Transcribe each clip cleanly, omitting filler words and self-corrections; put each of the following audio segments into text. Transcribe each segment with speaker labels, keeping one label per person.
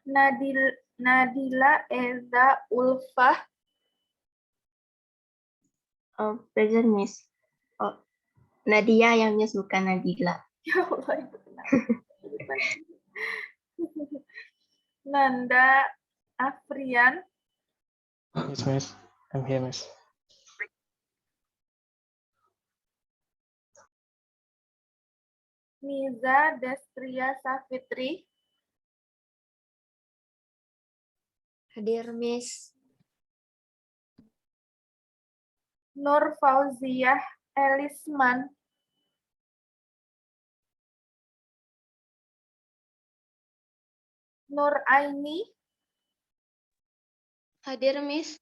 Speaker 1: Nadila Eza Ulfah.
Speaker 2: Oh, present Miss. Oh, Nadia yang Miss, bukan Nadila.
Speaker 1: Ya Allah, itu kenapa? Nanda Afrian.
Speaker 3: Yes, Miss. I'm here, Miss.
Speaker 1: Niza Destria Safitri.
Speaker 2: Hadir Miss.
Speaker 1: Nur Fauziah Elisman. Nur Aini.
Speaker 2: Hadir Miss.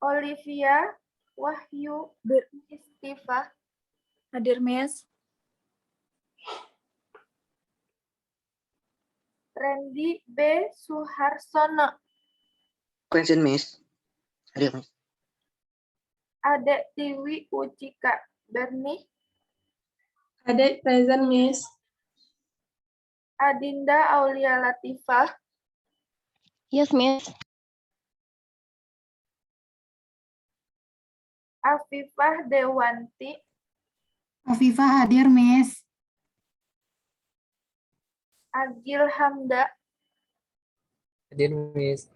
Speaker 1: Olivia Wahyu Istifa.
Speaker 4: Hadir Miss.
Speaker 1: Randy B. Suharsono.
Speaker 5: Present, Miss. Hadir, Miss.
Speaker 1: Adek Tiwi Ucika Berni.
Speaker 4: Adik present Miss.
Speaker 1: Adinda Aulia Latifah.
Speaker 2: Yes, Miss.
Speaker 1: Afifah Dewanti.
Speaker 6: Afifah hadir, Miss.
Speaker 1: Agil Hamda.
Speaker 7: Hadir, Miss.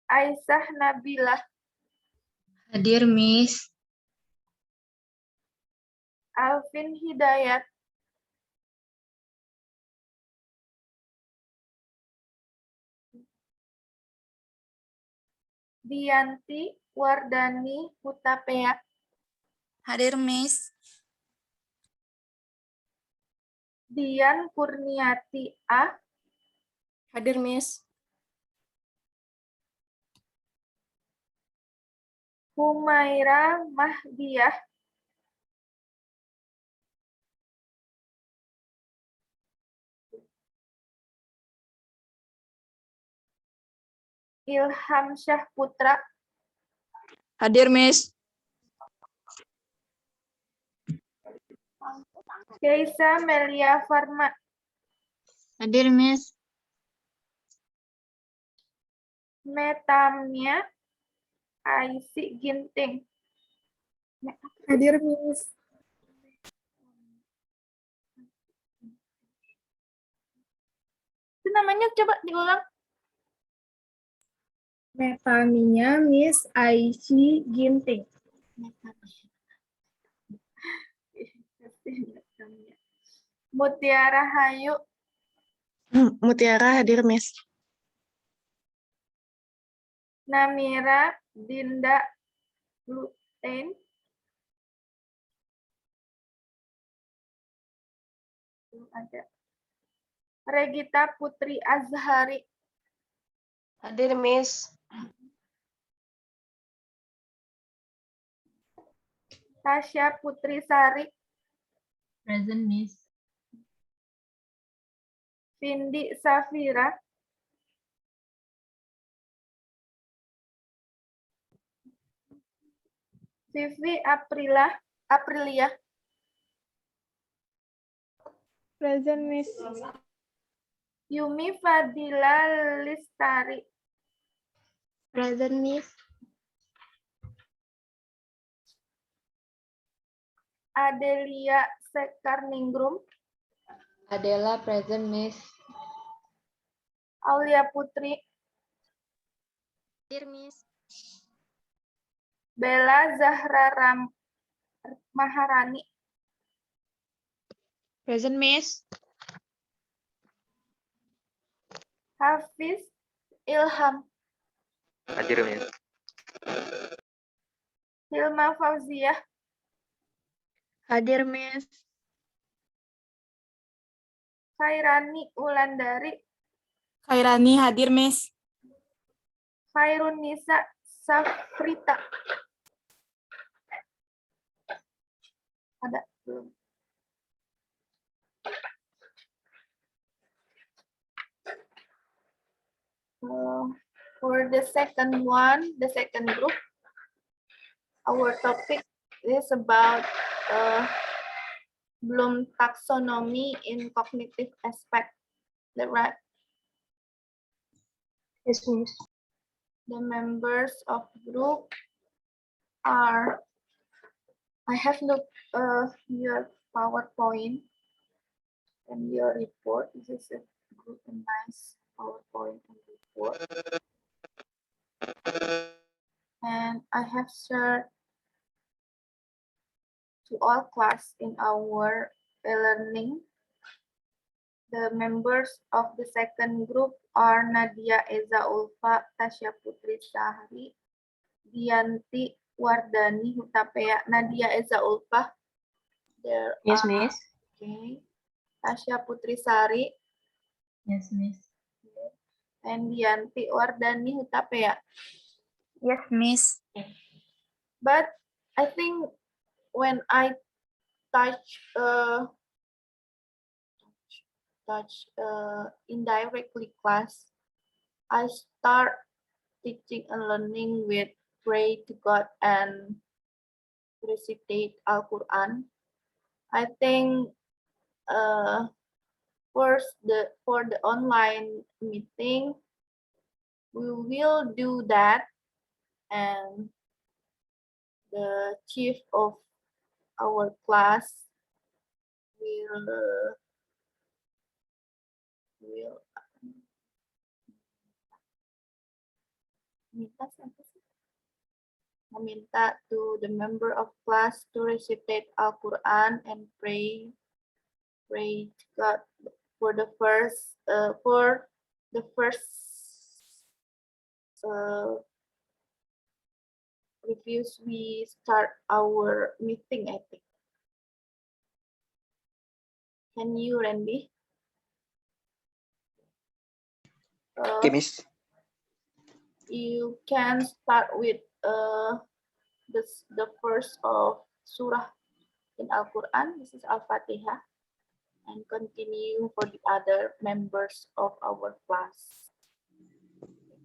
Speaker 1: Aisyah Nabilah.
Speaker 2: Hadir Miss.
Speaker 1: Alvin Hidayat. Dianti Wardani Hutapea.
Speaker 4: Hadir Miss.
Speaker 1: Dian Kurniati A.
Speaker 4: Hadir Miss.
Speaker 1: Humaira Mahdiah. Ilham Syah Putra.
Speaker 4: Hadir Miss.
Speaker 1: Keisa Melia Farma.
Speaker 2: Hadir Miss.
Speaker 1: Metamnya Aisi Ginting.
Speaker 6: Hadir, Miss.
Speaker 1: Itu namanya coba diulang.
Speaker 6: Metaminya Miss Aishi Ginting.
Speaker 1: Mutiara Hayu.
Speaker 6: Mutiara hadir, Miss.
Speaker 1: Namira Dinda Lutain. Belum ada. Regita Putri Azhari.
Speaker 2: Hadir Miss.
Speaker 1: Tasya Putri Sari.
Speaker 2: Present Miss.
Speaker 1: Vindi Safira. Vivi Aprilia.
Speaker 6: Present, Miss.
Speaker 1: Yumi Fadila Listari.
Speaker 2: Present Miss.
Speaker 1: Adelia Sekarningrum.
Speaker 2: Adela present Miss.
Speaker 1: Aulia Putri.
Speaker 2: Hadir Miss.
Speaker 1: Bella Zahra Maharani.
Speaker 4: Present Miss.
Speaker 1: Hafiz Ilham.
Speaker 5: Hadir, Miss.
Speaker 1: Hilma Fauziah.
Speaker 6: Hadir, Miss.
Speaker 1: Khairani Ulandari.
Speaker 4: Khairani hadir Miss.
Speaker 1: Khairun Nisa Safrita. Ada belum? For the second one, the second group, our topic is about Bloom taxonomy in cognitive aspect. The right.
Speaker 2: Yes, Miss.
Speaker 1: The members of group are. I have looked your PowerPoint and your report. This is a good and nice PowerPoint and report. And I have shared to all class in our e-learning. The members of the second group are Nadia Eza Ulfa, Tasya Putri Sahri, Dianti Wardani Hutapea, Nadia Eza Ulfa. There
Speaker 2: Yes,
Speaker 1: are,
Speaker 2: Miss.
Speaker 1: okay. Tasya Putri Sari
Speaker 2: Yes, Miss.
Speaker 1: and Dianti Wardani Hutapea.
Speaker 4: Yes, Miss.
Speaker 1: But I think when I touch indirectly class, I start teaching and learning with pray to God and recitate Al-Quran. I think for the online meeting, we will do that, and the chief of our class will meminta to the member of class to recitate Al-Quran and pray to God for the first reviews. We start our meeting, I think. Can you, Randy?
Speaker 5: Okay, Miss.
Speaker 1: You can start with the first of surah in Al-Quran. This is Al-Fatihah, and continue for the other members of our class.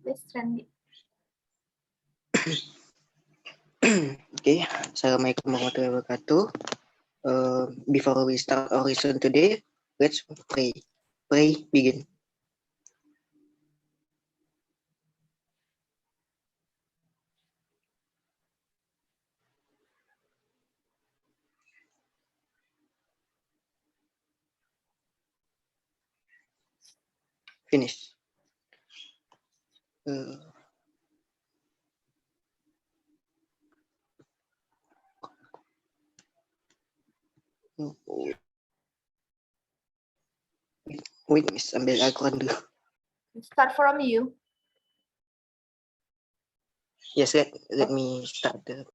Speaker 1: Please, Randy.
Speaker 5: Okay, Assalamualaikum warahmatullahi wabarakatuh. Before we start our lesson today, let's pray. Pray, begin. Finish. Wait, Miss, ambil Al-Quran dulu.
Speaker 1: Start from you.
Speaker 5: Yes, let me start the.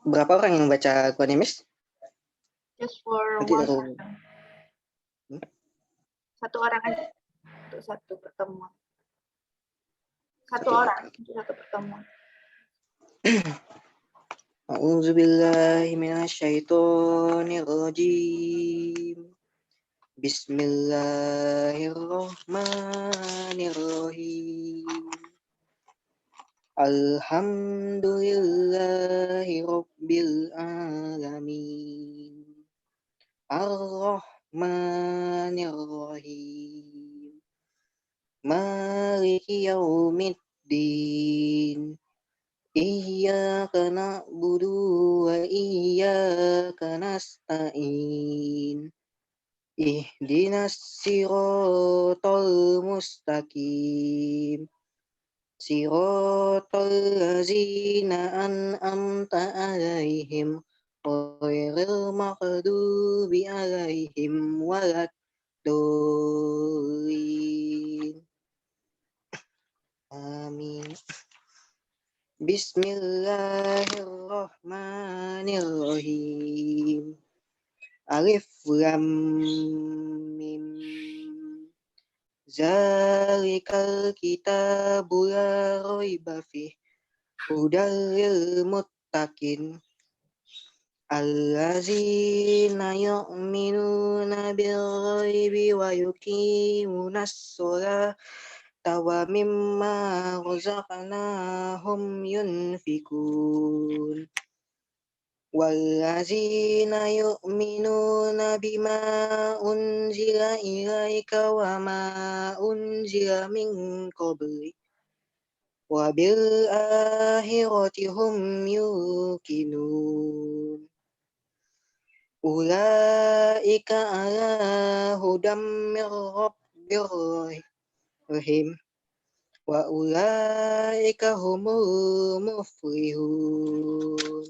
Speaker 5: Berapa orang yang baca Al-Quran, Miss?
Speaker 1: Just for
Speaker 5: Nanti
Speaker 1: one
Speaker 5: taruh.
Speaker 1: person. Satu orang aja untuk satu pertemuan. Satu orang untuk satu pertemuan.
Speaker 5: A'udzubillahi minasyaitonirrajim. Bismillahirrahmanirrahim. Alhamdulillahi rabbil alamin. Ar-Rahmanir-Rahim. Maliki yaumiddin. Iyyaka na'budu wa iyyaka nasta'in. Ihdinas siratal mustaqim. Siratal ladzina an'amta 'alaihim ghairil maghdubi 'alaihim waladdallin. Amin. Bismillahirrahmanirrahim. Alif Lam Mim. Zalikal kitabu la raiba fih hudal lil muttaqin allazina yu'minuna bil ghaibi wa yuqimunas sholata wa mimma razaqnahum yunfikun. Wallazina yu'minuna bima unzila ilaika wa ma unzila min qablik wa bil akhirati hum yuqinun. Ulaika ala hudam mir rabbihim wa ulaika humul muflihun.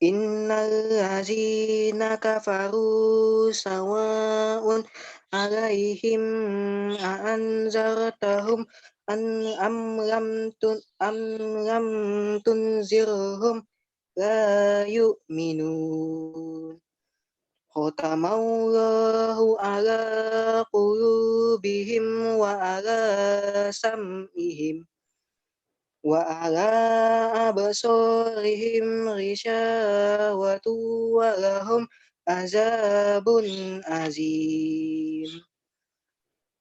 Speaker 5: Innal ladzina kafaru sawa'un 'alaihim a'anzartahum am lam tunzirhum la yu'minun. Khatamallahu 'ala qulubihim wa 'ala sam'ihim wa ala absorihim ghisyawatu wa lahum azabun azim.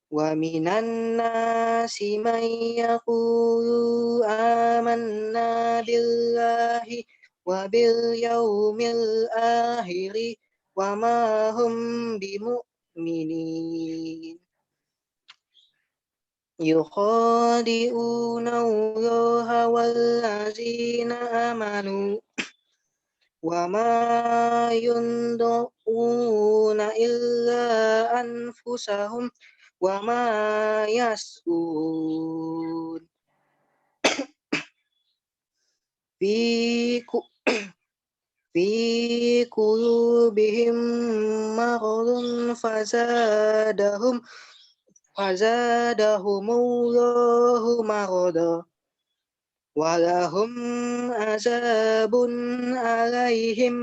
Speaker 5: Wa minan nasi man yaqulu amanna billahi wa bil yaumil akhiri wa ma hum bimu'minin. Yukhadi'una Allaha wallazina amanu wa ma yunda'una illa anfusahum wa ma yas'un. Fi qulubihim maradun fazadahumullahu marada walahum azabun alaihim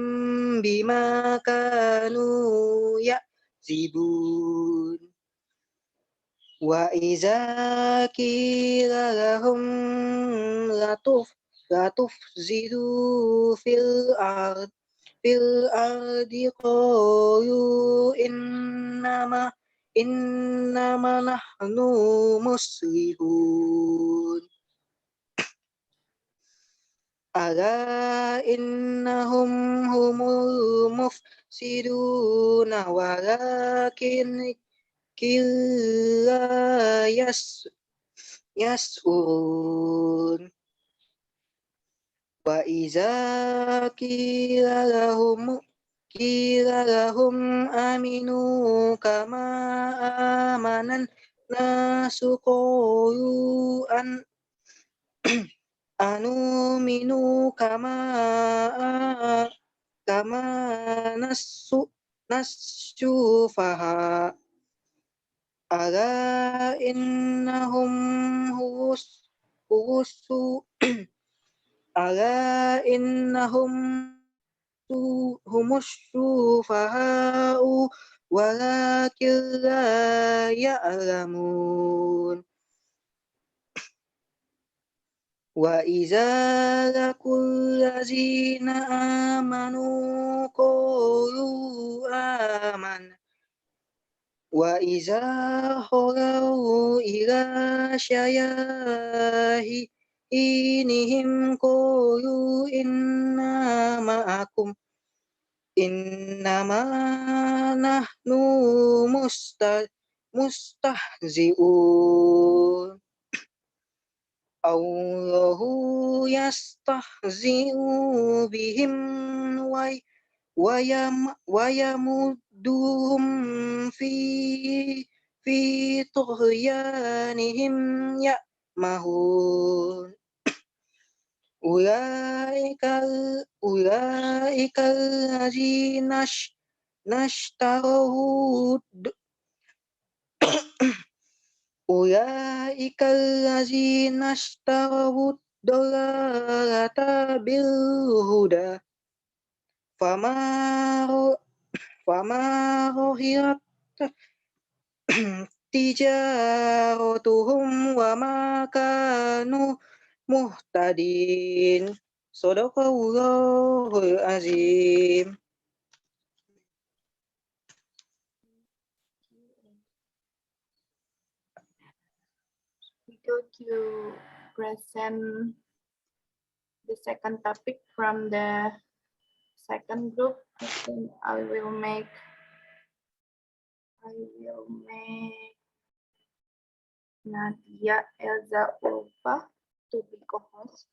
Speaker 5: bima kanu ya'zibun. Wa iza qila lahum latufzidu fil ardi qalu innama nahnu muslihun. Ala innahum humul mufsiduna walakin la yas'urun. Wa iza qila lahum aminu kama amanan nasu qalu anuminu kama nassufaha. Ala innahum humus sufaha'u walakin la ya'lamun. Wa iza laqul ladzina amanu qalu amanna wa iza khalau ila syayahinihim qalu inna ma'akum innama nahnu mustahzi'un. Allahu yastahzi'u bihim wa yamudduhum fi طغيانهم يعمهون أولئك الذين اشتروا أولئك الذين اشتروا الضلالة بالهدى فما ربحت تجارتهم وما كانوا muhtadin. Sadaqallahul azim.
Speaker 1: We go to present the second topic from the second group. I think I will make Nadia Elza Ulfa to be co-host.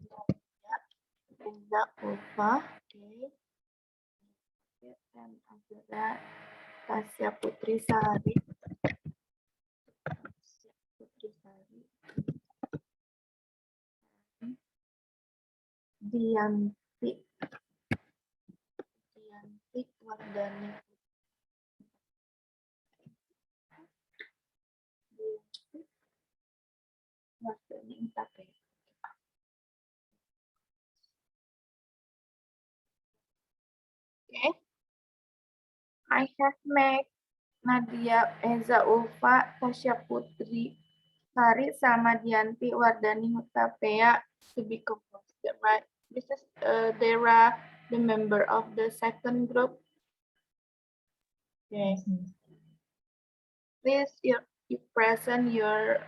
Speaker 1: Nadia Elza Ulfa, okay. And after that, Tasya Putri Sari. Dianti Wardani. Wardani Intape. Okay. I have made Nadia Eza Ulfa, Tasya Putri Sari, sama Dianti Wardani Hutapea to be composed, right? This is they are the member of the second group. Okay. Please you present your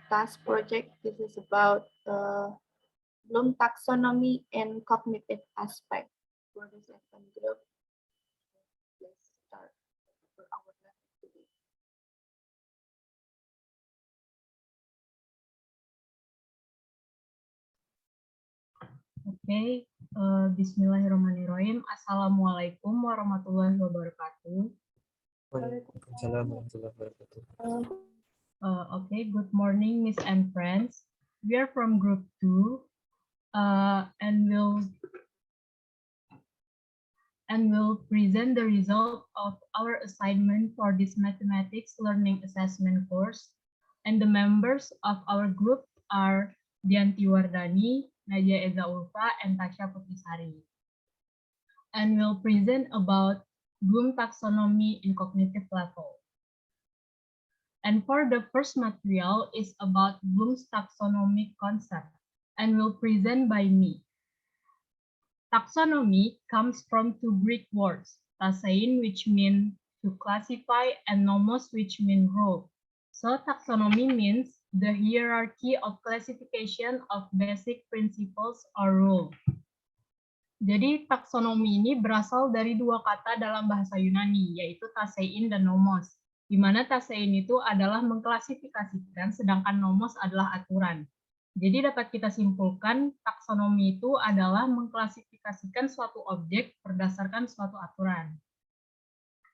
Speaker 1: task project. This is about Bloom taxonomy and cognitive aspect for the second group. Let's start for our lesson today.
Speaker 8: Oke, Bismillahirrahmanirrahim. Assalamualaikum warahmatullahi wabarakatuh.
Speaker 7: Waalaikumsalam warahmatullahi wabarakatuh.
Speaker 8: Okay, good morning, Miss and friends. We are from Group 2, and will present the result of our assignment for this mathematics learning assessment course. And the members of our group are Dianti Wardani, Nadia Eza Ulfa, and Tasya Putri Sari. And will present about Bloom taxonomy in cognitive level. And for the first material is about Bloom's taxonomic concept and will present by me. Taxonomy comes from two Greek words, tasein, which mean to classify, and nomos, which mean rule. So taxonomy means the hierarchy of classification of basic principles or rule. Jadi taksonomi ini berasal dari dua kata dalam bahasa Yunani, yaitu tasein dan nomos. Di mana tasein itu adalah mengklasifikasikan, sedangkan nomos adalah aturan. Jadi dapat kita simpulkan, taksonomi itu adalah mengklasifikasikan suatu objek berdasarkan suatu aturan.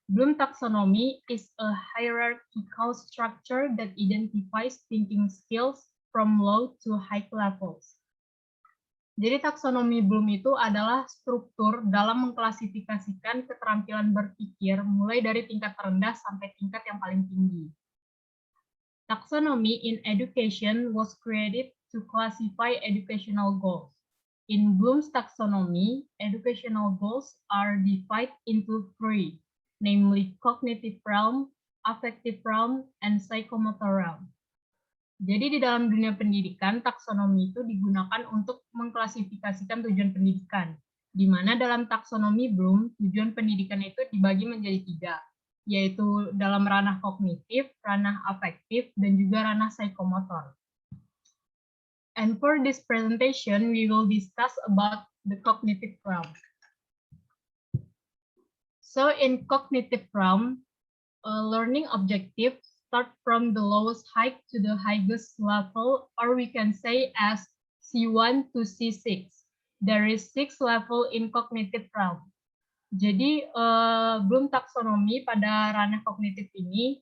Speaker 8: Bloom taxonomy is a hierarchical structure that identifies thinking skills from low to high levels. Jadi taksonomi Bloom itu adalah struktur dalam mengklasifikasikan keterampilan berpikir mulai dari tingkat terendah sampai tingkat yang paling tinggi. Taxonomy in education was created to classify educational goals. In Bloom's taxonomy, educational goals are divided into three, namely cognitive realm, affective realm, and psychomotor realm. Jadi di dalam dunia pendidikan, taksonomi itu digunakan untuk mengklasifikasikan tujuan pendidikan, di mana dalam taksonomi Bloom, tujuan pendidikan itu dibagi menjadi tiga, yaitu dalam ranah kognitif, ranah afektif, dan juga ranah psikomotor. And for this presentation, we will discuss about the cognitive realm. So in cognitive realm, learning objectives start from the lowest height to the highest level, or we can say as C1 to C6. There is 6 level in cognitive realm. Jadi Bloom taxonomy pada ranah kognitif ini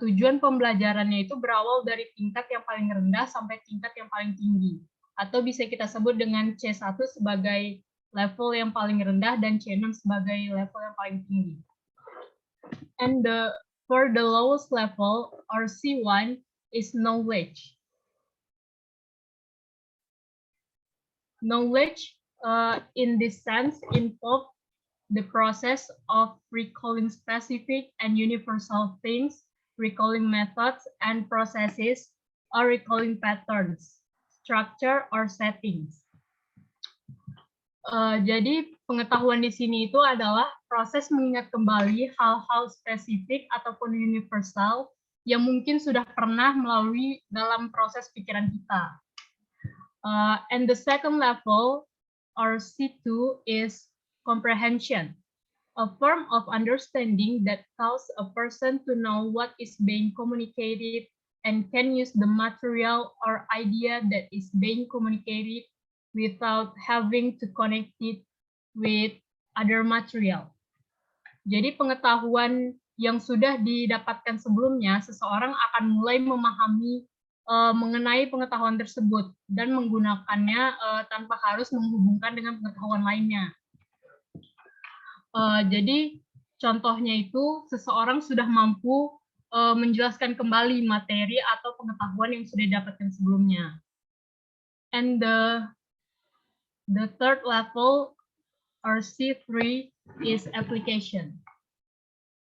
Speaker 8: tujuan pembelajarannya itu berawal dari tingkat yang paling rendah sampai tingkat yang paling tinggi. Atau bisa kita sebut dengan C1 sebagai level yang paling rendah dan C6 sebagai level yang paling tinggi. And for the lowest level, or C1, is knowledge. Knowledge, in this sense, involves the process of recalling specific and universal things, recalling methods and processes, or recalling patterns, structure, or settings. Jadi pengetahuan di sini itu adalah proses mengingat kembali hal-hal spesifik ataupun universal yang mungkin sudah pernah melalui dalam proses pikiran kita. And the second level, or C2, is comprehension, a form of understanding that allows a person to know what is being communicated and can use the material or idea that is being communicated without having to connect it with other material. Jadi pengetahuan yang sudah didapatkan sebelumnya, seseorang akan mulai memahami mengenai pengetahuan tersebut dan menggunakannya tanpa harus menghubungkan dengan pengetahuan lainnya. Jadi contohnya itu seseorang sudah mampu menjelaskan kembali materi atau pengetahuan yang sudah didapatkan sebelumnya. And the third level, or C3, is application.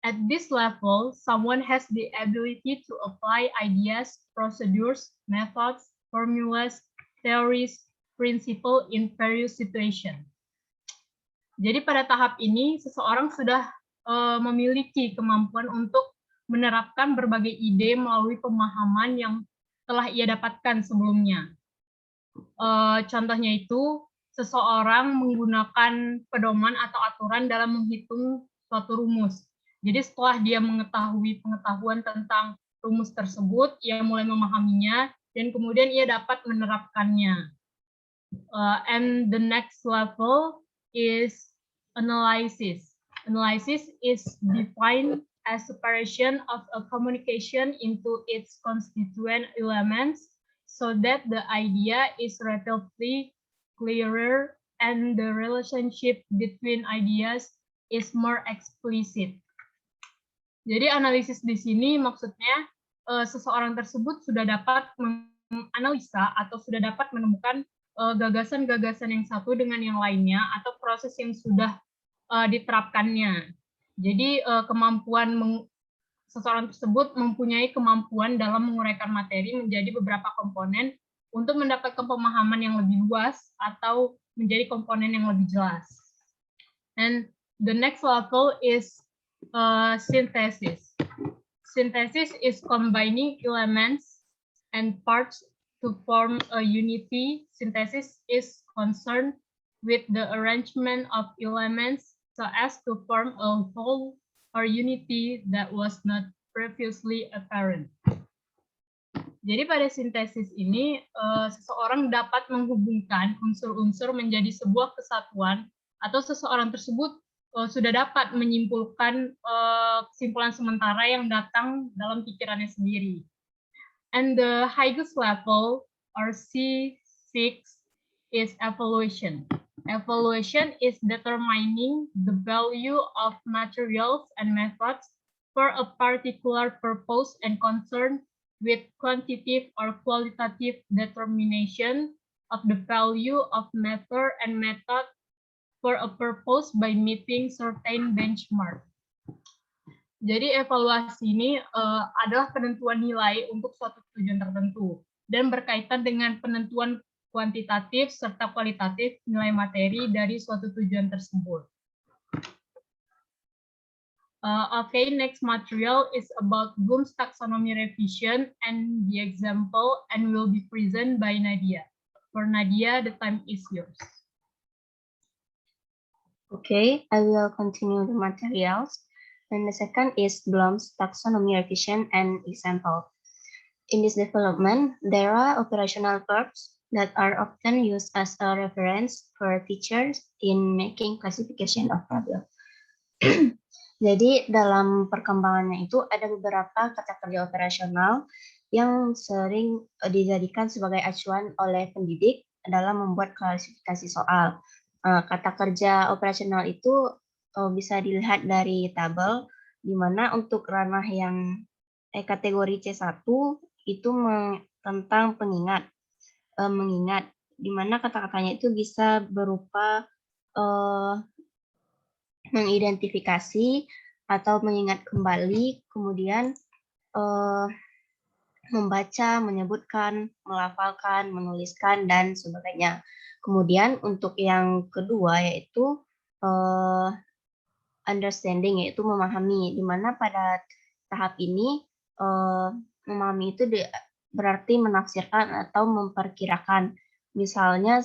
Speaker 8: At this level, someone has the ability to apply ideas, procedures, methods, formulas, theories, principles in various situations. Jadi pada tahap ini, seseorang sudah memiliki kemampuan untuk menerapkan berbagai ide melalui pemahaman yang telah ia dapatkan sebelumnya. Contohnya itu, seseorang menggunakan pedoman atau aturan dalam menghitung suatu rumus. Jadi setelah dia mengetahui pengetahuan tentang rumus tersebut, ia mulai memahaminya, dan kemudian ia dapat menerapkannya. And the next level is analysis. Analysis is defined as separation of a communication into its constituent elements so that the idea is relatively clearer and the relationship between ideas is more explicit. Jadi analisis di sini maksudnya seseorang tersebut sudah dapat menganalisa atau sudah dapat menemukan gagasan-gagasan yang satu dengan yang lainnya atau proses yang sudah diterapkannya. Jadi seseorang tersebut mempunyai kemampuan dalam menguraikan materi menjadi beberapa komponen untuk mendapatkan pemahaman yang lebih luas atau menjadi komponen yang lebih jelas. And the next level is synthesis. Synthesis is combining elements and parts to form a unity. Synthesis is concerned with the arrangement of elements so as to form a whole or unity that was not previously apparent. Jadi pada sintesis ini, seseorang dapat menghubungkan unsur-unsur menjadi sebuah kesatuan atau seseorang tersebut sudah dapat menyimpulkan kesimpulan sementara yang datang dalam pikirannya sendiri. And the highest level, or C6, is evaluation. Evaluation is determining the value of materials and methods for a particular purpose and concerned with quantitative or qualitative determination of the value of matter and method for a purpose by meeting certain benchmark. Jadi evaluasi ini adalah penentuan nilai untuk suatu tujuan tertentu dan berkaitan dengan penentuan kuantitatif serta kualitatif nilai materi dari suatu tujuan tersebut. Okay, next material is about Bloom's taxonomy revision and the example and will be presented by Nadia. For Nadia, the time is yours.
Speaker 2: Okay, I will continue the materials. And the second is Bloom's taxonomy revision and example. In this development, there are operational verbs that are often used as a reference for teachers in making classification of problems. Jadi dalam perkembangannya itu ada beberapa kata kerja operasional yang sering dijadikan sebagai acuan oleh pendidik dalam membuat klasifikasi soal. Kata kerja operasional itu bisa dilihat dari tabel, di mana untuk ranah yang kategori C1 itu tentang pengingat, mengingat, di mana kata-katanya itu bisa berupa mengidentifikasi atau mengingat kembali, kemudian membaca, menyebutkan, melafalkan, menuliskan, dan sebagainya. Kemudian untuk yang kedua yaitu understanding, yaitu memahami, di mana pada tahap ini memahami itu berarti menafsirkan atau memperkirakan. Misalnya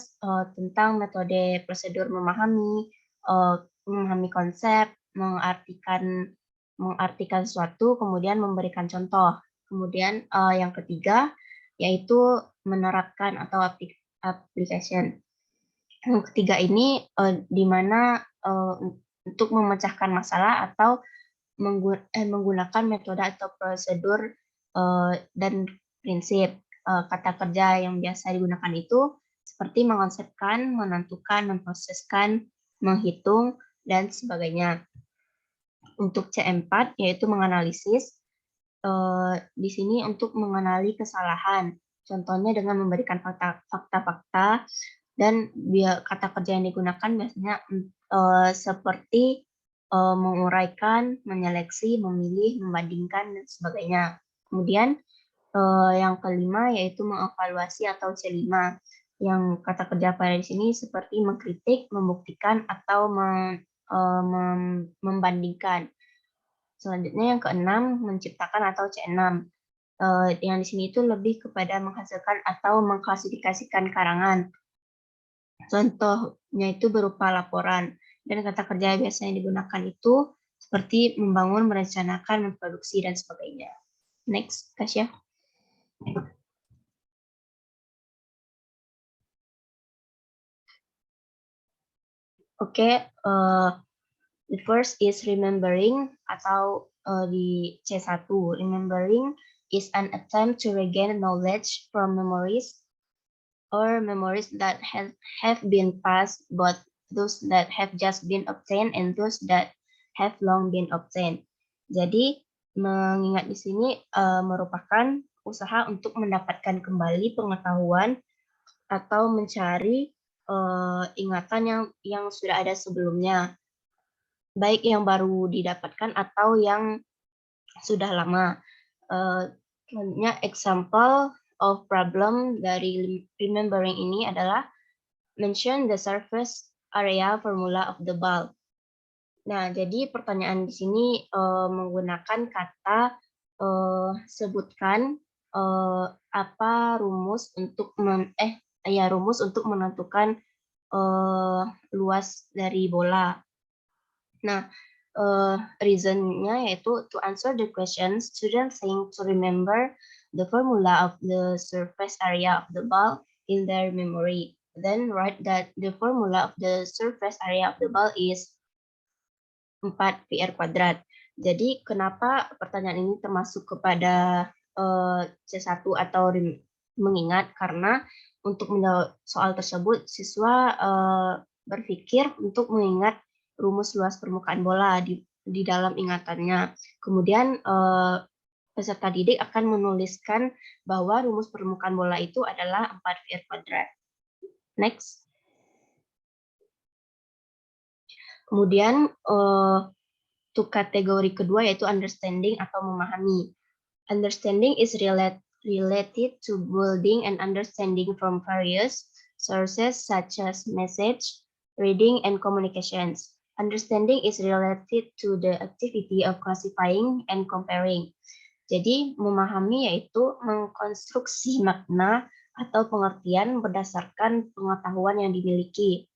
Speaker 2: tentang metode prosedur memahami, memahami konsep, mengartikan sesuatu, kemudian memberikan contoh. Kemudian yang ketiga yaitu menerapkan atau application. Yang ketiga ini di mana untuk memecahkan masalah atau menggunakan metode atau prosedur dan prinsip. Kata kerja yang biasa digunakan itu seperti mengonsepkan, menentukan, memproseskan, menghitung, dan sebagainya. Untuk C4 yaitu menganalisis, di sini untuk mengenali kesalahan. Contohnya dengan memberikan fakta-fakta, dan kata kerja yang digunakan biasanya seperti menguraikan, menyeleksi, memilih, membandingkan, dan sebagainya. Kemudian yang kelima yaitu mengevaluasi atau C5, yang kata kerja pada di sini seperti mengkritik, membuktikan, atau membandingkan. Selanjutnya yang keenam menciptakan atau C6. Yang di sini itu lebih kepada menghasilkan atau mengklasifikasikan karangan. Contohnya itu berupa laporan, dan kata kerja biasanya digunakan itu seperti membangun, merencanakan, memproduksi, dan sebagainya. Next, Kasya. Oke, the first is remembering atau di C1. Remembering is an attempt to regain knowledge from memories or memories that have been passed, both those that have just been obtained and those that have long been obtained. Jadi mengingat di sini merupakan usaha untuk mendapatkan kembali pengetahuan atau mencari ingatan yang sudah ada sebelumnya, baik yang baru didapatkan atau yang sudah lama. Selanjutnya example of problem dari remembering ini adalah mention the surface area formula of the bulb. Nah, jadi pertanyaan di sini menggunakan kata sebutkan apa rumus untuk menentukan luas dari bola. Nah, reasonnya yaitu to answer the question, students think to remember the formula of the surface area of the ball in their memory. Then write that the formula of the surface area of the ball is 4πr². Jadi kenapa pertanyaan ini termasuk kepada C1 atau mengingat? Karena untuk menjawab soal tersebut, siswa berpikir untuk mengingat rumus luas permukaan bola di dalam ingatannya. Kemudian peserta didik akan menuliskan bahwa rumus permukaan bola itu adalah 4πr². Next. Kemudian untuk kategori kedua yaitu understanding atau memahami. Understanding is related to building and understanding from various sources such as message, reading, and communications. Understanding is related to the activity of classifying and comparing. Jadi, memahami yaitu mengkonstruksi makna atau pengertian berdasarkan pengetahuan yang dimiliki,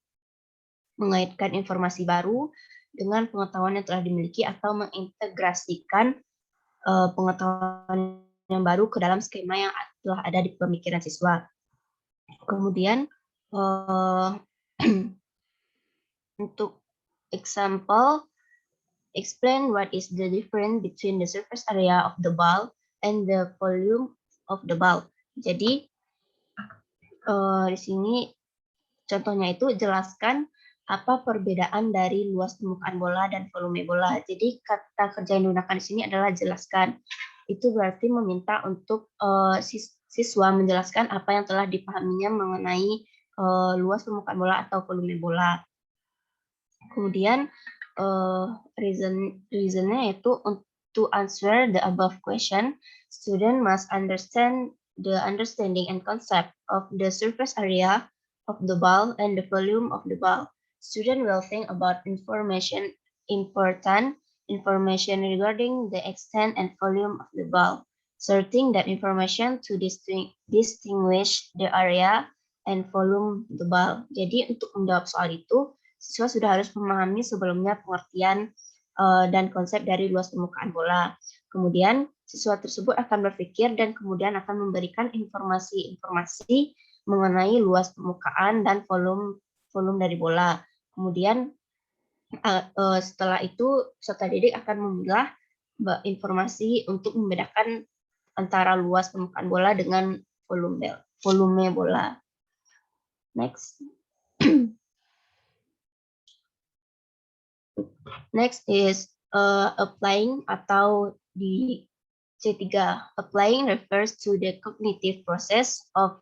Speaker 2: mengaitkan informasi baru dengan pengetahuan yang telah dimiliki atau mengintegrasikan pengetahuan yang baru ke dalam skema yang telah ada di pemikiran siswa. Kemudian untuk example Explain what is the difference between the surface area of the ball and the volume of the ball. Jadi di sini contohnya itu jelaskan apa perbedaan dari luas permukaan bola dan volume bola. Jadi kata kerja yang digunakan di sini adalah jelaskan. Itu berarti meminta untuk siswa menjelaskan apa yang telah dipahaminya mengenai luas permukaan bola atau volume bola. Kemudian reasonnya yaitu to answer the above question, student must understand the understanding and concept of the surface area of the ball and the volume of the ball. Student will think about important information regarding the extent and volume of the ball, sorting that information to distinguish the area and volume of the ball. Jadi untuk menjawab soal itu, siswa sudah harus memahami sebelumnya pengertian dan konsep dari luas permukaan bola. Kemudian siswa tersebut akan berpikir dan kemudian akan memberikan informasi-informasi mengenai luas permukaan dan volume dari bola. Kemudian setelah itu peserta didik akan memilah informasi untuk membedakan antara luas permukaan bola dengan volume bola. Next. Next is applying atau di C3. Applying refers to the cognitive process of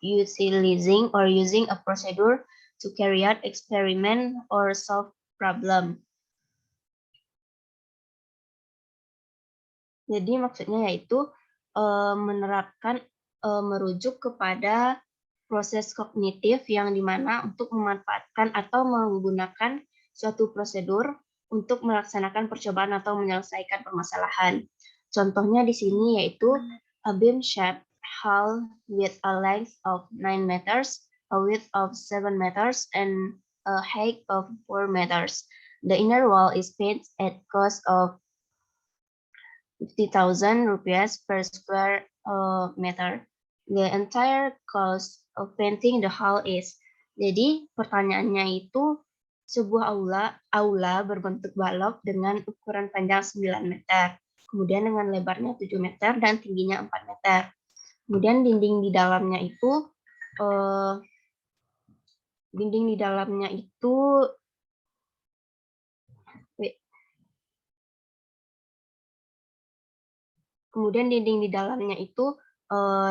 Speaker 2: utilizing or using a procedure to carry out experiment or solve problem. Jadi maksudnya yaitu menerapkan merujuk kepada proses kognitif yang dimana untuk memanfaatkan atau menggunakan suatu prosedur untuk melaksanakan percobaan atau menyelesaikan permasalahan. Contohnya di sini yaitu a beam-shaped hull with a length of 9 meters, a width of 7 meters, and a height of 4 meters. The inner wall is painted at cost of 50,000 rupees per square meter. The entire cost of painting the hull is. Jadi pertanyaannya itu sebuah aula berbentuk balok dengan ukuran panjang 9 meter, kemudian dengan lebarnya 7 meter dan tingginya 4 meter. Kemudian dinding di dalamnya itu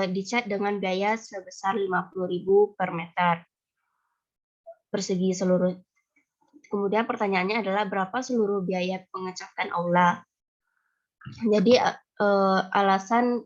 Speaker 2: dicat dengan biaya sebesar 50.000 per meter persegi seluruh. Kemudian pertanyaannya adalah berapa seluruh biaya pengecatan aula. Jadi alasan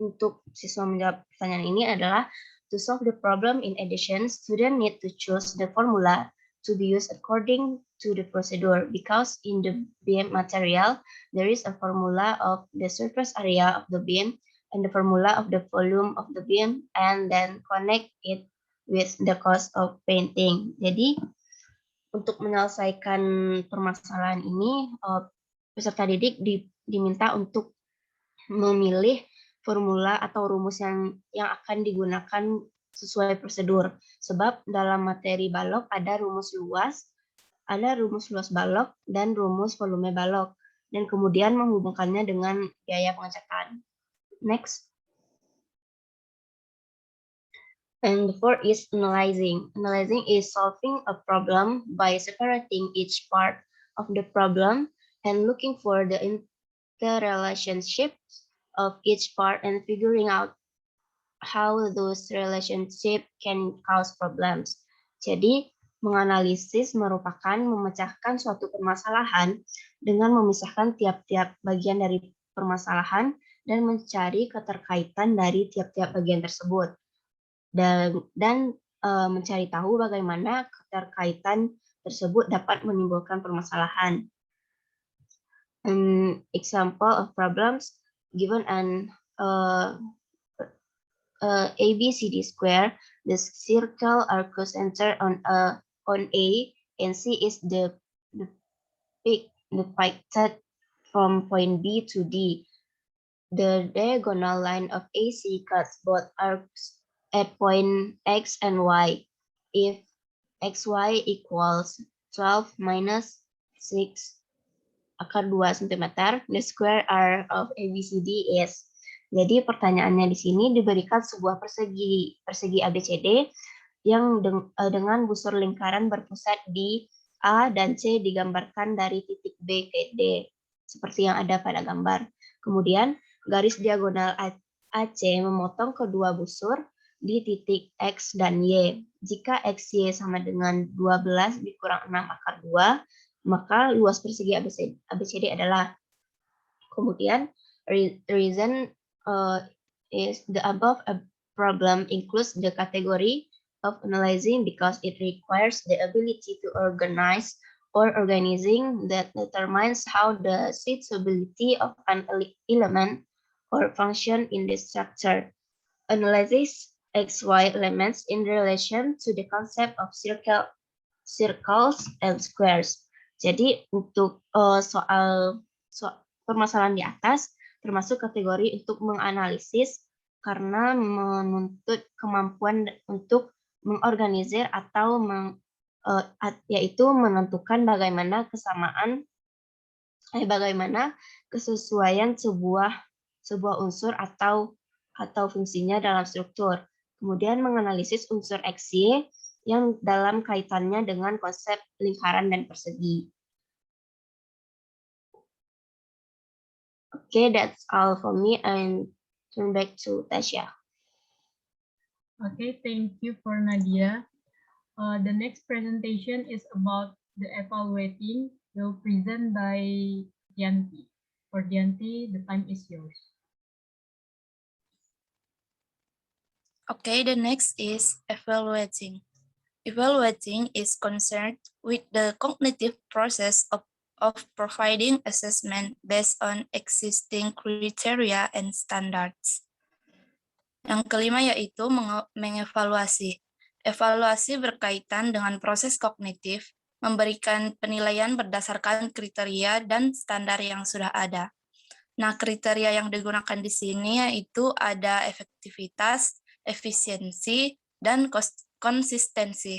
Speaker 2: untuk siswa menjawab pertanyaan ini adalah to solve the problem in addition, student need to choose the formula to be used according to the procedure because in the beam material there is a formula of the surface area of the beam and the formula of the volume of the beam and then connect it with the cost of painting. Jadi untuk menyelesaikan permasalahan ini peserta didik diminta untuk memilih formula atau rumus yang akan digunakan sesuai prosedur. Sebab dalam materi balok ada rumus luas balok dan rumus volume balok, dan kemudian menghubungkannya dengan biaya pengecatan. Next. And the fourth is analyzing. Analyzing is solving a problem by separating each part of the problem and looking for the interrelationships of each part and figuring out how those relationships can cause problems. Jadi, menganalisis merupakan memecahkan suatu permasalahan dengan memisahkan tiap-tiap bagian dari permasalahan dan mencari keterkaitan dari tiap-tiap bagian tersebut. Dan mencari tahu bagaimana keterkaitan tersebut dapat menimbulkan permasalahan. An example of problems given an ABCD square, the circle are center on A and C is depicted from point B to D. The diagonal line of AC cuts both arcs at point X and Y. If XY equals 12 minus 6 akar 2 cm. The square area of ABCD is. Jadi pertanyaannya di sini diberikan sebuah persegi ABCD yang dengan busur lingkaran berpusat di A dan C digambarkan dari titik B ke D seperti yang ada pada gambar. Kemudian garis diagonal AC memotong kedua busur di titik X dan Y. Jika XY sama dengan 12 dikurang 6 akar 2, maka luas persegi ABCD adalah. Kemudian reason is the above problem includes the category of analyzing because it requires the ability to organize or organizing that determines how the suitability of an element or function in the structure. Analyzes XY elements in relation to the concept of circles and squares. Jadi untuk soal permasalahan di atas termasuk kategori untuk menganalisis karena menuntut kemampuan untuk mengorganisir atau yaitu menentukan bagaimana kesesuaian sebuah unsur atau fungsinya dalam struktur. Kemudian menganalisis unsur XY yang dalam kaitannya dengan konsep lingkaran dan persegi. Okay, that's all for me, and turn back to Tasha.
Speaker 8: Okay, thank you for Nadia. The next presentation is about the evaluating, will present by Dianti. For Dianti, the time is yours.
Speaker 4: Okay, the next is evaluating. Evaluating is concerned with the cognitive process of providing assessment based on existing criteria and standards. Yang kelima yaitu mengevaluasi. Evaluasi berkaitan dengan proses kognitif, memberikan penilaian berdasarkan kriteria dan standar yang sudah ada. Nah, kriteria yang digunakan di sini yaitu ada efektivitas, efisiensi, dan konsistensi.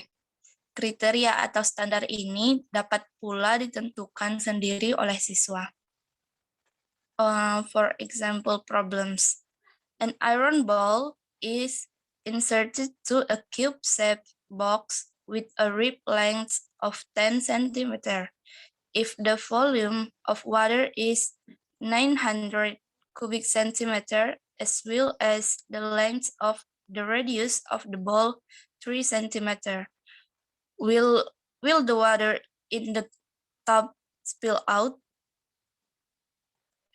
Speaker 4: Kriteria atau standar ini dapat pula ditentukan sendiri oleh siswa. For example, problems. An iron ball is inserted to a cube-shaped box with a rib length of 10 cm. If the volume of water is 900 cubic centimeter as well as the length of the radius of the ball 3 cm, will the water in the tub spill out?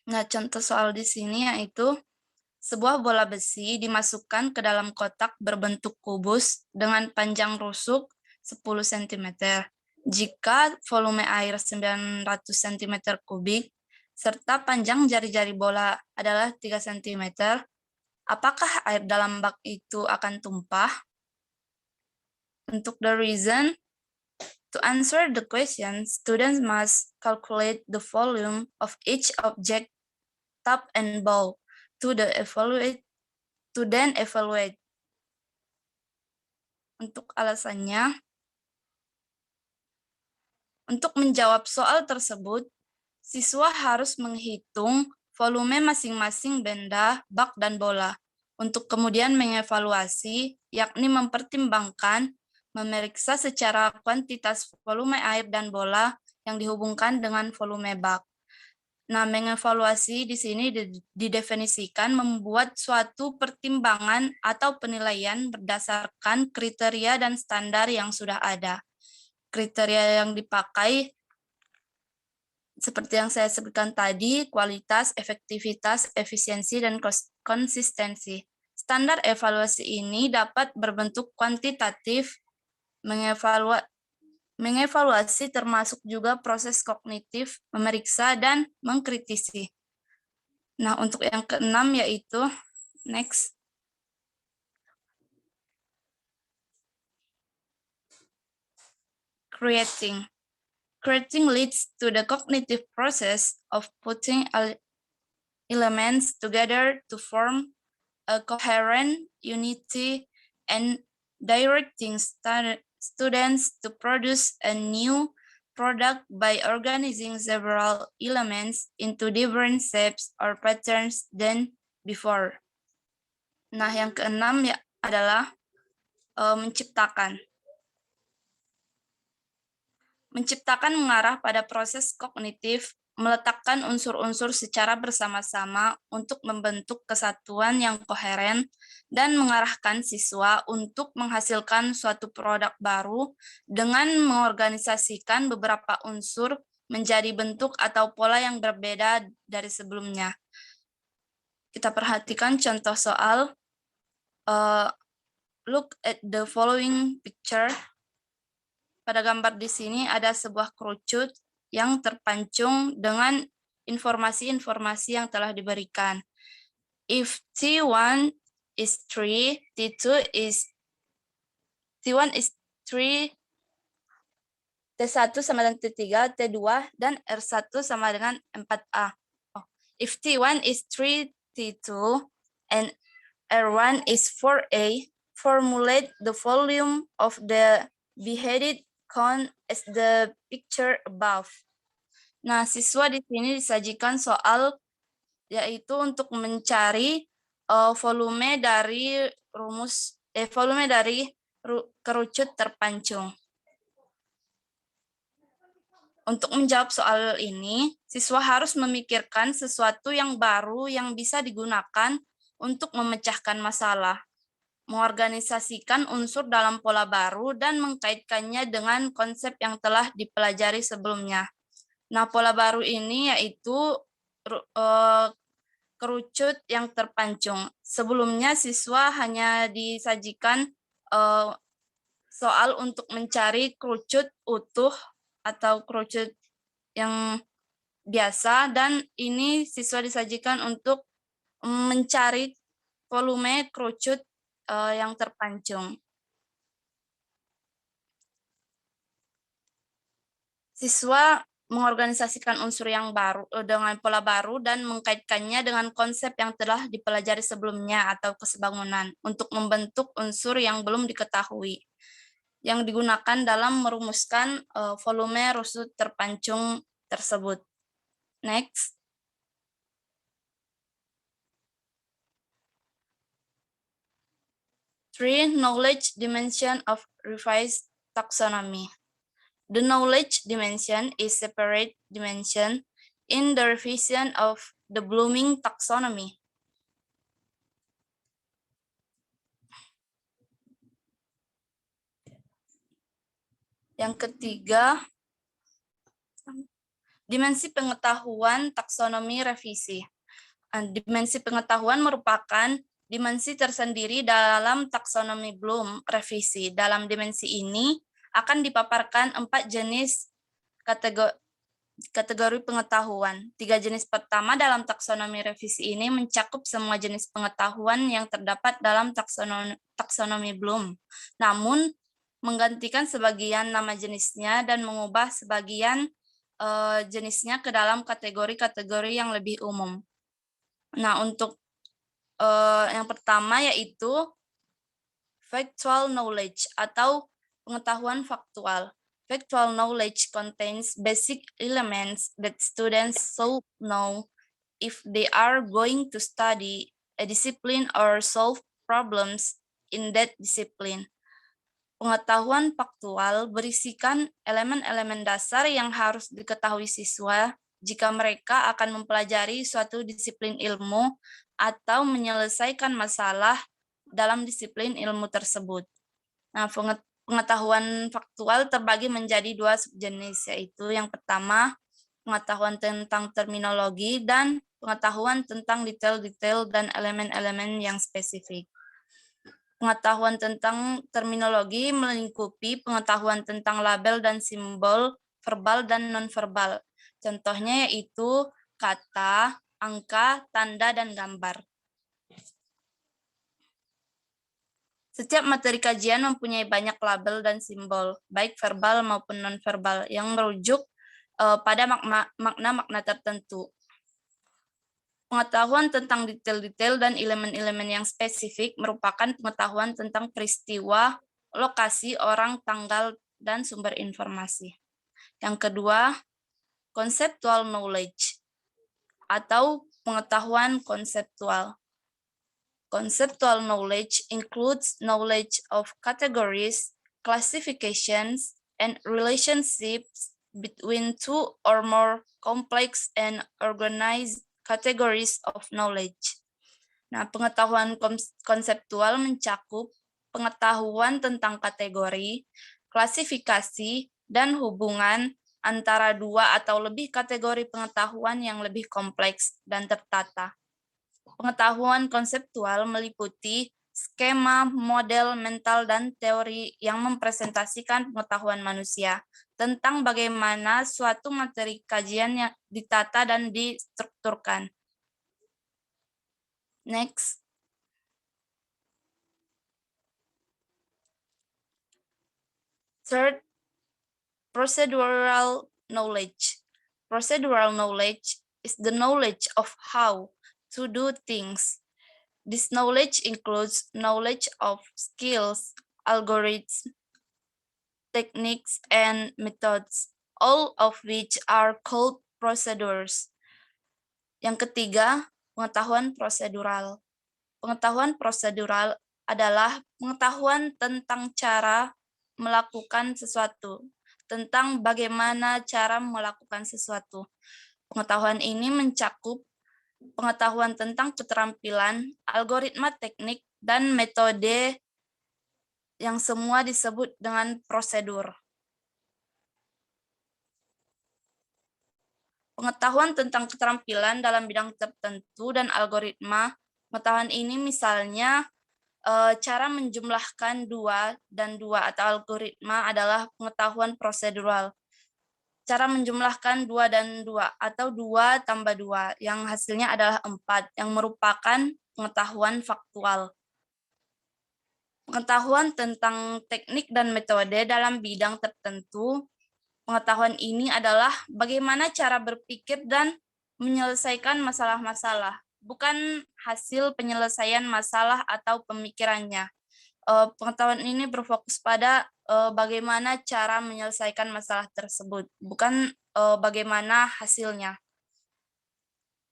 Speaker 4: Nah, contoh soal di sini yaitu sebuah bola besi dimasukkan ke dalam kotak berbentuk kubus dengan panjang rusuk 10 cm. Jika volume air 900 cm kubik, serta panjang jari-jari bola adalah 3 cm, apakah air dalam bak itu akan tumpah? Untuk the reason, to answer the question, students must calculate the volume of each object, tub and ball, to then evaluate. Untuk alasannya, untuk menjawab soal tersebut, siswa harus menghitung volume masing-masing benda, bak, dan bola, untuk kemudian mengevaluasi, yakni mempertimbangkan, memeriksa secara kuantitas volume air dan bola yang dihubungkan dengan volume bak. Nah, mengevaluasi di sini didefinisikan membuat suatu pertimbangan atau penilaian berdasarkan kriteria dan standar yang sudah ada. Kriteria yang dipakai seperti yang saya sebutkan tadi, kualitas, efektivitas, efisiensi, dan konsistensi. Standar evaluasi ini dapat berbentuk kuantitatif, mengevaluasi termasuk juga proses kognitif, memeriksa, dan mengkritisi. Nah, untuk yang keenam yaitu, next. Creating. Creating leads to the cognitive process of putting elements together to form a coherent unity and directing students to produce a new product by organizing several elements into different shapes or patterns than before. Nah, yang keenam ya adalah menciptakan. Menciptakan mengarah pada proses kognitif, meletakkan unsur-unsur secara bersama-sama untuk membentuk kesatuan yang koheren dan mengarahkan siswa untuk menghasilkan suatu produk baru dengan mengorganisasikan beberapa unsur menjadi bentuk atau pola yang berbeda dari sebelumnya. Kita perhatikan contoh soal. Look at the following picture. Pada gambar di sini ada sebuah kerucut yang terpancung dengan informasi-informasi yang telah diberikan. If T1 is 3, T1 is 3, T1 sama dengan T3, T2, dan R1 sama dengan 4A. If T1 is 3, T2, and R1 is 4A, formulate the volume of the beheaded cone as the picture above. Nah, siswa di sini disajikan soal yaitu untuk mencari volume dari kerucut terpancung. Untuk menjawab soal ini, siswa harus memikirkan sesuatu yang baru yang bisa digunakan untuk memecahkan masalah, mengorganisasikan unsur dalam pola baru, dan mengkaitkannya dengan konsep yang telah dipelajari sebelumnya. Nah, pola baru ini yaitu kerucut yang terpancung. Sebelumnya, siswa hanya disajikan soal untuk mencari kerucut utuh atau kerucut yang biasa, dan ini siswa disajikan untuk mencari volume kerucut yang terpancung. Siswa mengorganisasikan unsur yang baru dengan pola baru dan mengkaitkannya dengan konsep yang telah dipelajari sebelumnya atau kesebangunan untuk membentuk unsur yang belum diketahui yang digunakan dalam merumuskan volume rusut terpancung tersebut. Next. Three, knowledge dimension of revised taxonomy. The knowledge dimension is separate dimension in the revision of the Blooming taxonomy. Yang ketiga, dimensi pengetahuan taksonomi revisi. Dimensi pengetahuan merupakan dimensi tersendiri dalam taksonomi Bloom revisi. Dalam dimensi ini akan dipaparkan 4 jenis kategori pengetahuan. 3 jenis pertama dalam taksonomi revisi ini mencakup semua jenis pengetahuan yang terdapat dalam taksonomi Bloom. Namun, menggantikan sebagian nama jenisnya dan mengubah sebagian jenisnya ke dalam kategori-kategori yang lebih umum. Nah, untuk yang pertama yaitu factual knowledge atau pengetahuan faktual. Factual knowledge contains basic elements that students should know if they are going to study a discipline or solve problems in that discipline. Pengetahuan faktual berisikan elemen-elemen dasar yang harus diketahui siswa jika mereka akan mempelajari suatu disiplin ilmu atau menyelesaikan masalah dalam disiplin ilmu tersebut. Nah, pengetahuan faktual terbagi menjadi 2 subjenis, yaitu yang pertama, pengetahuan tentang terminologi dan pengetahuan tentang detail-detail dan elemen-elemen yang spesifik. Pengetahuan tentang terminologi melingkupi pengetahuan tentang label dan simbol verbal dan nonverbal. Contohnya yaitu kata, angka, tanda, dan gambar. Setiap materi kajian mempunyai banyak label dan simbol, baik verbal maupun nonverbal, yang merujuk pada makna-makna tertentu. Pengetahuan tentang detail-detail dan elemen-elemen yang spesifik merupakan pengetahuan tentang peristiwa, lokasi, orang, tanggal, dan sumber informasi. Yang kedua, conceptual knowledge atau pengetahuan konseptual. Conceptual knowledge includes knowledge of categories, classifications, and relationships between two or more complex and organized categories of knowledge. Nah, pengetahuan konseptual mencakup pengetahuan tentang kategori, klasifikasi, dan hubungan antara dua atau lebih kategori pengetahuan yang lebih kompleks dan tertata. Pengetahuan konseptual meliputi skema, model, mental, dan teori yang mempresentasikan pengetahuan manusia tentang bagaimana suatu materi kajian yang ditata dan distrukturkan. Next. Third, procedural knowledge. Procedural knowledge is the knowledge of how to do things. This knowledge includes knowledge of skills, algorithms, techniques, and methods, all of which are called procedures. Yang ketiga, pengetahuan prosedural. Pengetahuan prosedural adalah pengetahuan tentang cara melakukan sesuatu, tentang bagaimana cara melakukan sesuatu. Pengetahuan ini mencakup pengetahuan tentang keterampilan, algoritma teknik, dan metode yang semua disebut dengan prosedur. Pengetahuan tentang keterampilan dalam bidang tertentu dan algoritma, pengetahuan ini misalnya cara menjumlahkan 2 dan 2 atau algoritma adalah pengetahuan prosedural. Cara menjumlahkan 2 dan 2 atau 2 tambah 2 yang hasilnya adalah 4 yang merupakan pengetahuan faktual. Pengetahuan tentang teknik dan metode dalam bidang tertentu, pengetahuan ini adalah bagaimana cara berpikir dan menyelesaikan masalah-masalah, bukan hasil penyelesaian masalah atau pemikirannya. Pengetahuan ini berfokus pada bagaimana cara menyelesaikan masalah tersebut, bukan bagaimana hasilnya.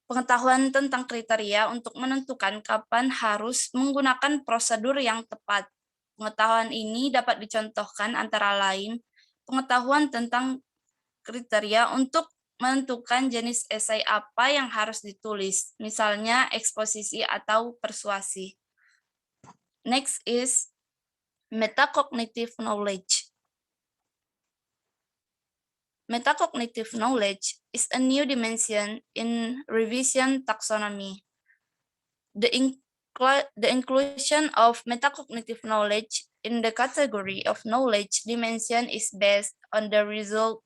Speaker 4: Pengetahuan tentang kriteria untuk menentukan kapan harus menggunakan prosedur yang tepat. Pengetahuan ini dapat dicontohkan antara lain pengetahuan tentang kriteria untuk menentukan jenis esai apa yang harus ditulis, misalnya eksposisi atau persuasi. Next is metacognitive knowledge. Metacognitive knowledge is a new dimension in revision taxonomy. The inclusion of metacognitive knowledge in the category of knowledge dimension is based on the result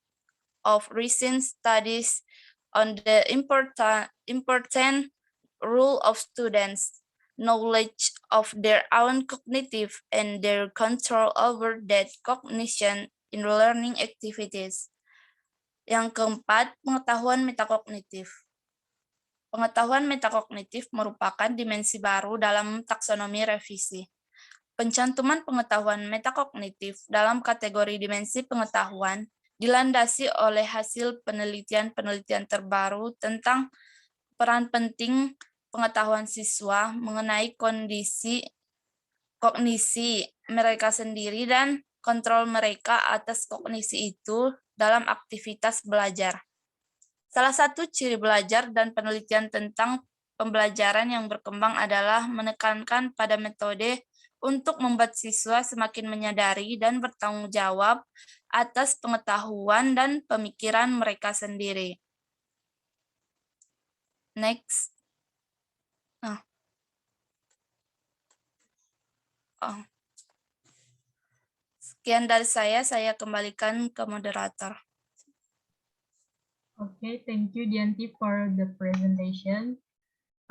Speaker 4: of recent studies on the important role of students' knowledge of their own cognitive and their control over that cognition in learning activities. Yang keempat, pengetahuan metakognitif. Pengetahuan metakognitif merupakan dimensi baru dalam taksonomi revisi. Pencantuman pengetahuan metakognitif dalam kategori dimensi pengetahuan dilandasi oleh hasil penelitian-penelitian terbaru tentang peran penting pengetahuan siswa mengenai kognisi mereka sendiri dan kontrol mereka atas kognisi itu dalam aktivitas belajar. Salah satu ciri belajar dan penelitian tentang pembelajaran yang berkembang adalah menekankan pada metode untuk membuat siswa semakin menyadari dan bertanggung jawab atas pengetahuan dan pemikiran mereka sendiri. Next. Sekian dari saya kembalikan ke moderator.
Speaker 8: Okay, thank you, Dianti, for the presentation.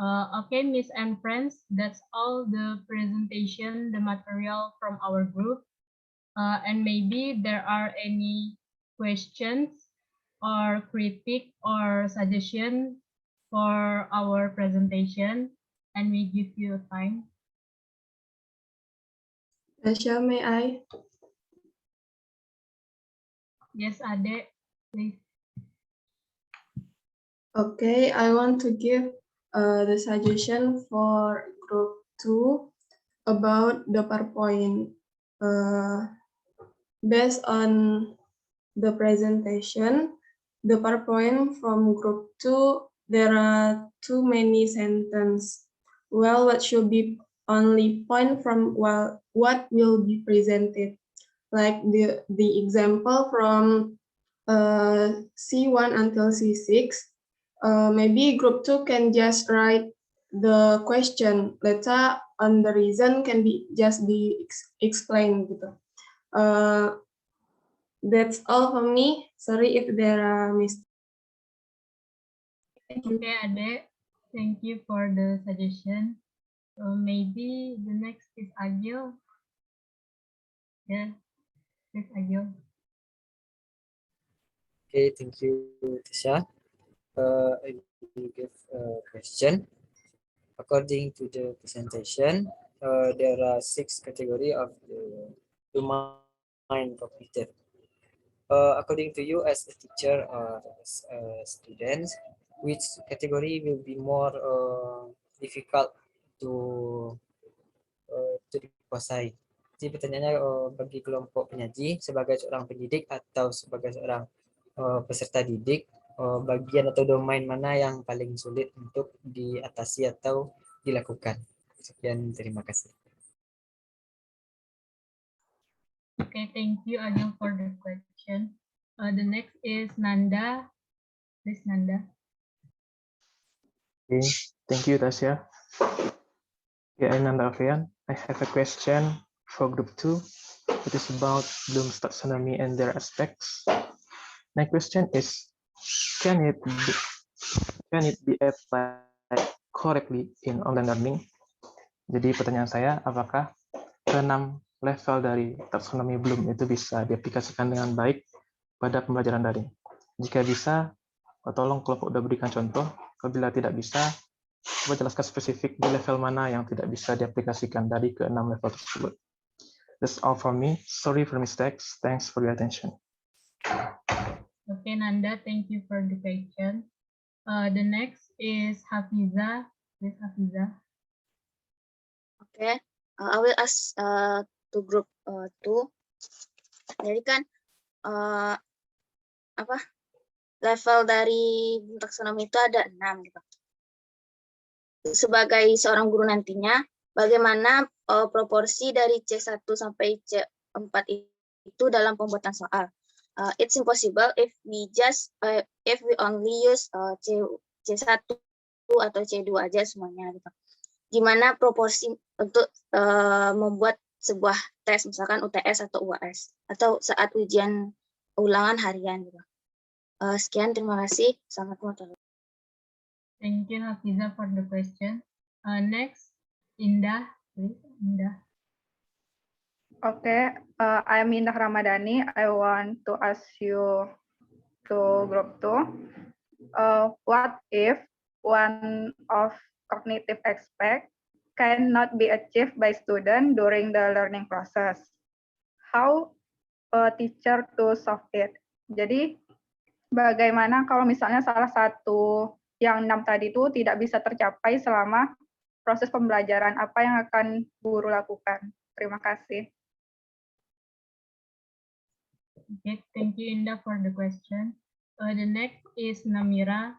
Speaker 8: Okay, Miss and friends, that's all the presentation, the material from our group. And maybe there are any questions or critique or suggestion for our presentation, and we give you time.
Speaker 6: Tasha, may I?
Speaker 8: Yes, Ade. please.
Speaker 6: Okay, I want to give the suggestion for group 2 about the PowerPoint. Based on the presentation, the PowerPoint from group 2, there are too many sentences. Well, what should be only point from what will be presented? Like the example from C1 until C6, maybe group 2 can just write the question. Later on the reason can be just be explained gitu. That's all for me. Sorry if there are mistakes. Thank you.
Speaker 8: Okay, Ade, thank you for the suggestion. So maybe the next is Agil. Yeah, please Agil.
Speaker 7: Okay, thank you, Tisha. I will give a question. According to the presentation, there are 6 categories of the domain cognitive. According to you as a teacher or as a student, which category will be more difficult to dikuasai? Jadi pertanyaannya bagi kelompok penyaji sebagai seorang pendidik atau sebagai seorang peserta didik, bagian atau domain mana yang paling sulit untuk diatasi atau dilakukan? Sekian, terima kasih.
Speaker 8: Okay, thank you Agil for the question. The next is Nanda. Please Nanda.
Speaker 3: Okay, thank you, Tasya. Yeah, I'm Nanda Alfian. I have a question for group 2. It is about Bloom's taxonomy and their aspects. My question is, can it be applied correctly in online learning? Jadi pertanyaan saya, apakah ke-6 level dari taksonomi Bloom itu bisa diaplikasikan dengan baik pada pembelajaran daring? Jika bisa, tolong kelompok udah berikan contoh. Apabila tidak bisa, coba jelaskan spesifik di level mana yang tidak bisa diaplikasikan dari ke-6 level tersebut. That's all for me. Sorry for mistakes. Thanks for your attention.
Speaker 8: Okay, Nanda, thank you for the question. The next is Hafiza. Please, Hafiza.
Speaker 9: Okay, I will ask to group 2. Jadi kan level dari taksonomi itu ada 6 gitu. Sebagai seorang guru nantinya, bagaimana proporsi dari C1 sampai C4 itu dalam pembuatan soal? It's impossible if we only use C1 atau C2 aja semuanya gitu. Gimana proporsi untuk membuat sebuah tes, misalkan UTS atau UAS, atau saat ujian ulangan harian gitu. Sekian, terima kasih. Assalamualaikum.
Speaker 8: Thank you, Hafiza, for the question. Next, Indah. Please, Indah.
Speaker 1: Okay, I'm Indah Ramadhani. I want to ask you to group 2. What if one of cognitive aspect cannot be achieved by student during the learning process? How a teacher to solve it? Jadi, bagaimana kalau misalnya salah satu yang 6 tadi itu tidak bisa tercapai selama proses pembelajaran, apa yang akan guru lakukan? Terima kasih.
Speaker 8: Okay, thank you, Indah, for the question. The next is Namira.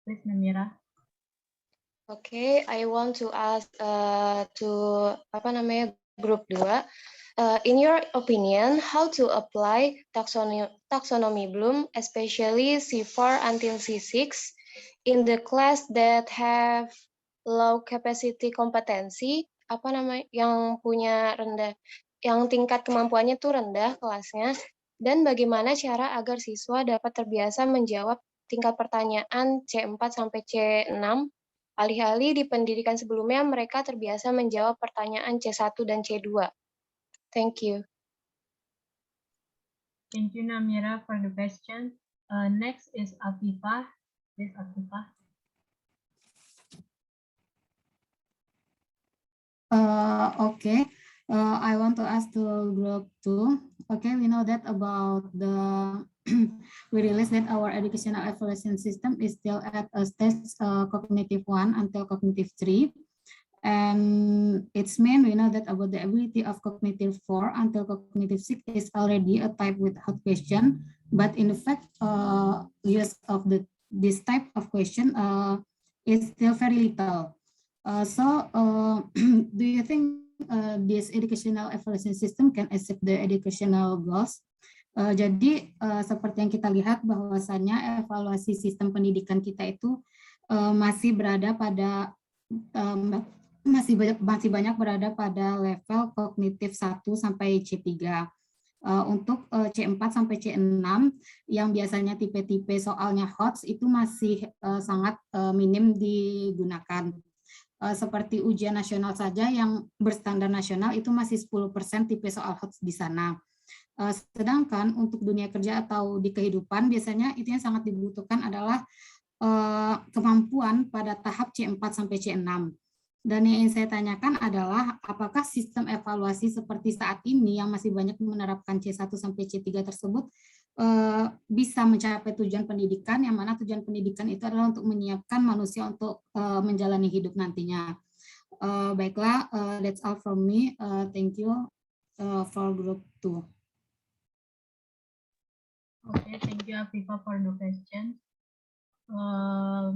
Speaker 8: Please, Namira.
Speaker 10: Okay, I want to ask to group 2. In your opinion, how to apply taxonomy Bloom, especially C4 until C6, in the class that have low capacity kompetensi, yang punya rendah, yang tingkat kemampuannya tuh rendah kelasnya, dan bagaimana cara agar siswa dapat terbiasa menjawab tingkat pertanyaan C4 sampai C6, alih-alih di pendidikan sebelumnya mereka terbiasa menjawab pertanyaan C1 dan C2. Thank you.
Speaker 8: Thank you, Namira, for the question. Next is Afifah. Please, Afifah.
Speaker 11: Okay. I want to ask to group 2. Okay, we know that about the we realize that our educational evaluation system is still at a stage cognitive 1 until cognitive 3. And its main, we know that about the ability of cognitive 4 until cognitive 6 is already a type without question, but in fact, use of this type of question is still very little. Do you think this educational evaluation system can achieve the educational goals? Jadi seperti yang kita lihat bahwasannya evaluasi sistem pendidikan kita itu masih berada pada masih banyak berada pada level kognitif 1 sampai C3. Untuk C4 sampai C6 yang biasanya tipe-tipe soalnya HOTS itu masih sangat minim digunakan. Seperti ujian nasional saja yang berstandar nasional itu masih 10% tipe soal HOTS di sana. Sedangkan untuk dunia kerja atau di kehidupan biasanya itu yang sangat dibutuhkan adalah kemampuan pada tahap C4 sampai C6. Dan yang ingin saya tanyakan adalah apakah sistem evaluasi seperti saat ini yang masih banyak menerapkan C1 sampai C3 tersebut bisa mencapai tujuan pendidikan, yang mana tujuan pendidikan itu adalah untuk menyiapkan manusia untuk menjalani hidup nantinya. Baiklah, that's all from me. Thank you for group 2.
Speaker 8: Okay, thank you, Afifa, for the question.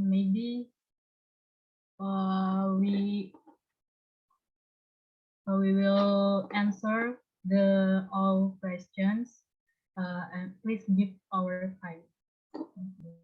Speaker 8: Maybe we will answer the all questions, and please give our time. Thank you.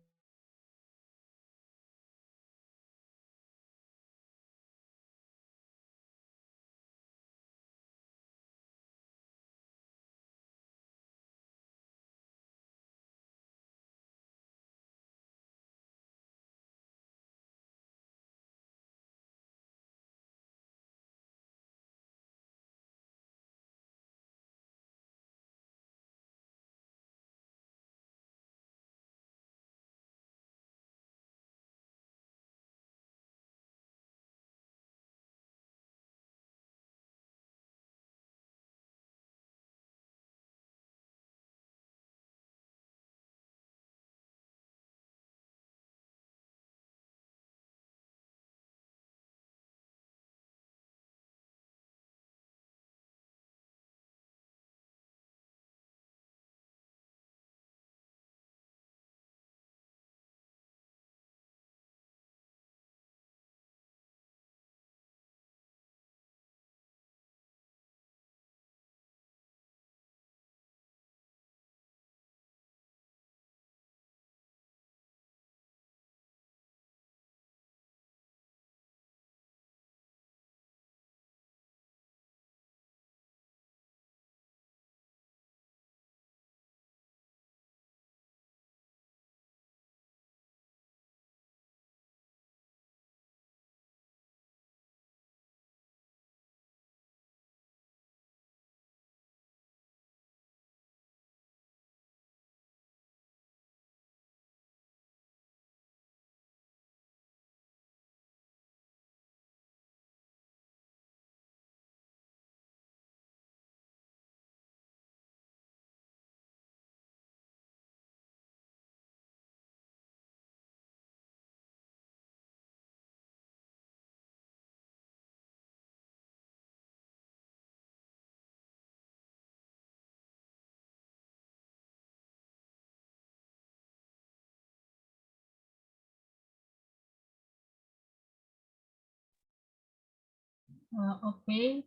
Speaker 8: Okay.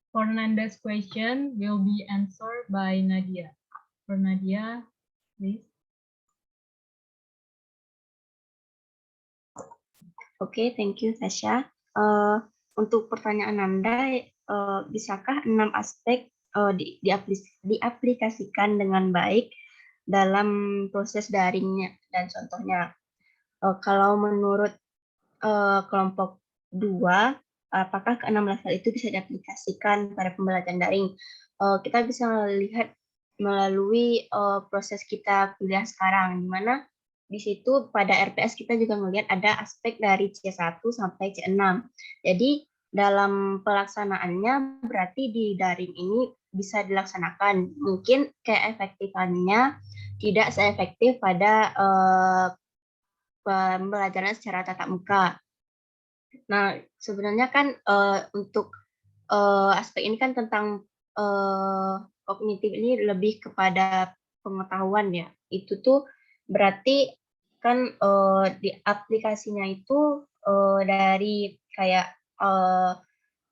Speaker 8: Fernanda's question will be answered by Nadia. For Nadia, please.
Speaker 2: Oke, thank you, Tasya. Untuk pertanyaan Anda, bisakah 6 aspek diaplikasikan dengan baik dalam proses daringnya? Dan contohnya, kalau menurut kelompok 2, apakah ke-6 level itu bisa diaplikasikan pada pembelajaran daring? Kita bisa melihat melalui proses kita kuliah sekarang, di mana di situ pada RPS kita juga melihat ada aspek dari C1 sampai C6. Jadi dalam pelaksanaannya berarti di daring ini bisa dilaksanakan. Mungkin keefektifannya tidak seefektif pada pembelajaran secara tatap muka. Nah, sebenarnya kan untuk aspek ini kan tentang kognitif ini lebih kepada pengetahuan ya. Itu tuh berarti kan di aplikasinya itu dari kayak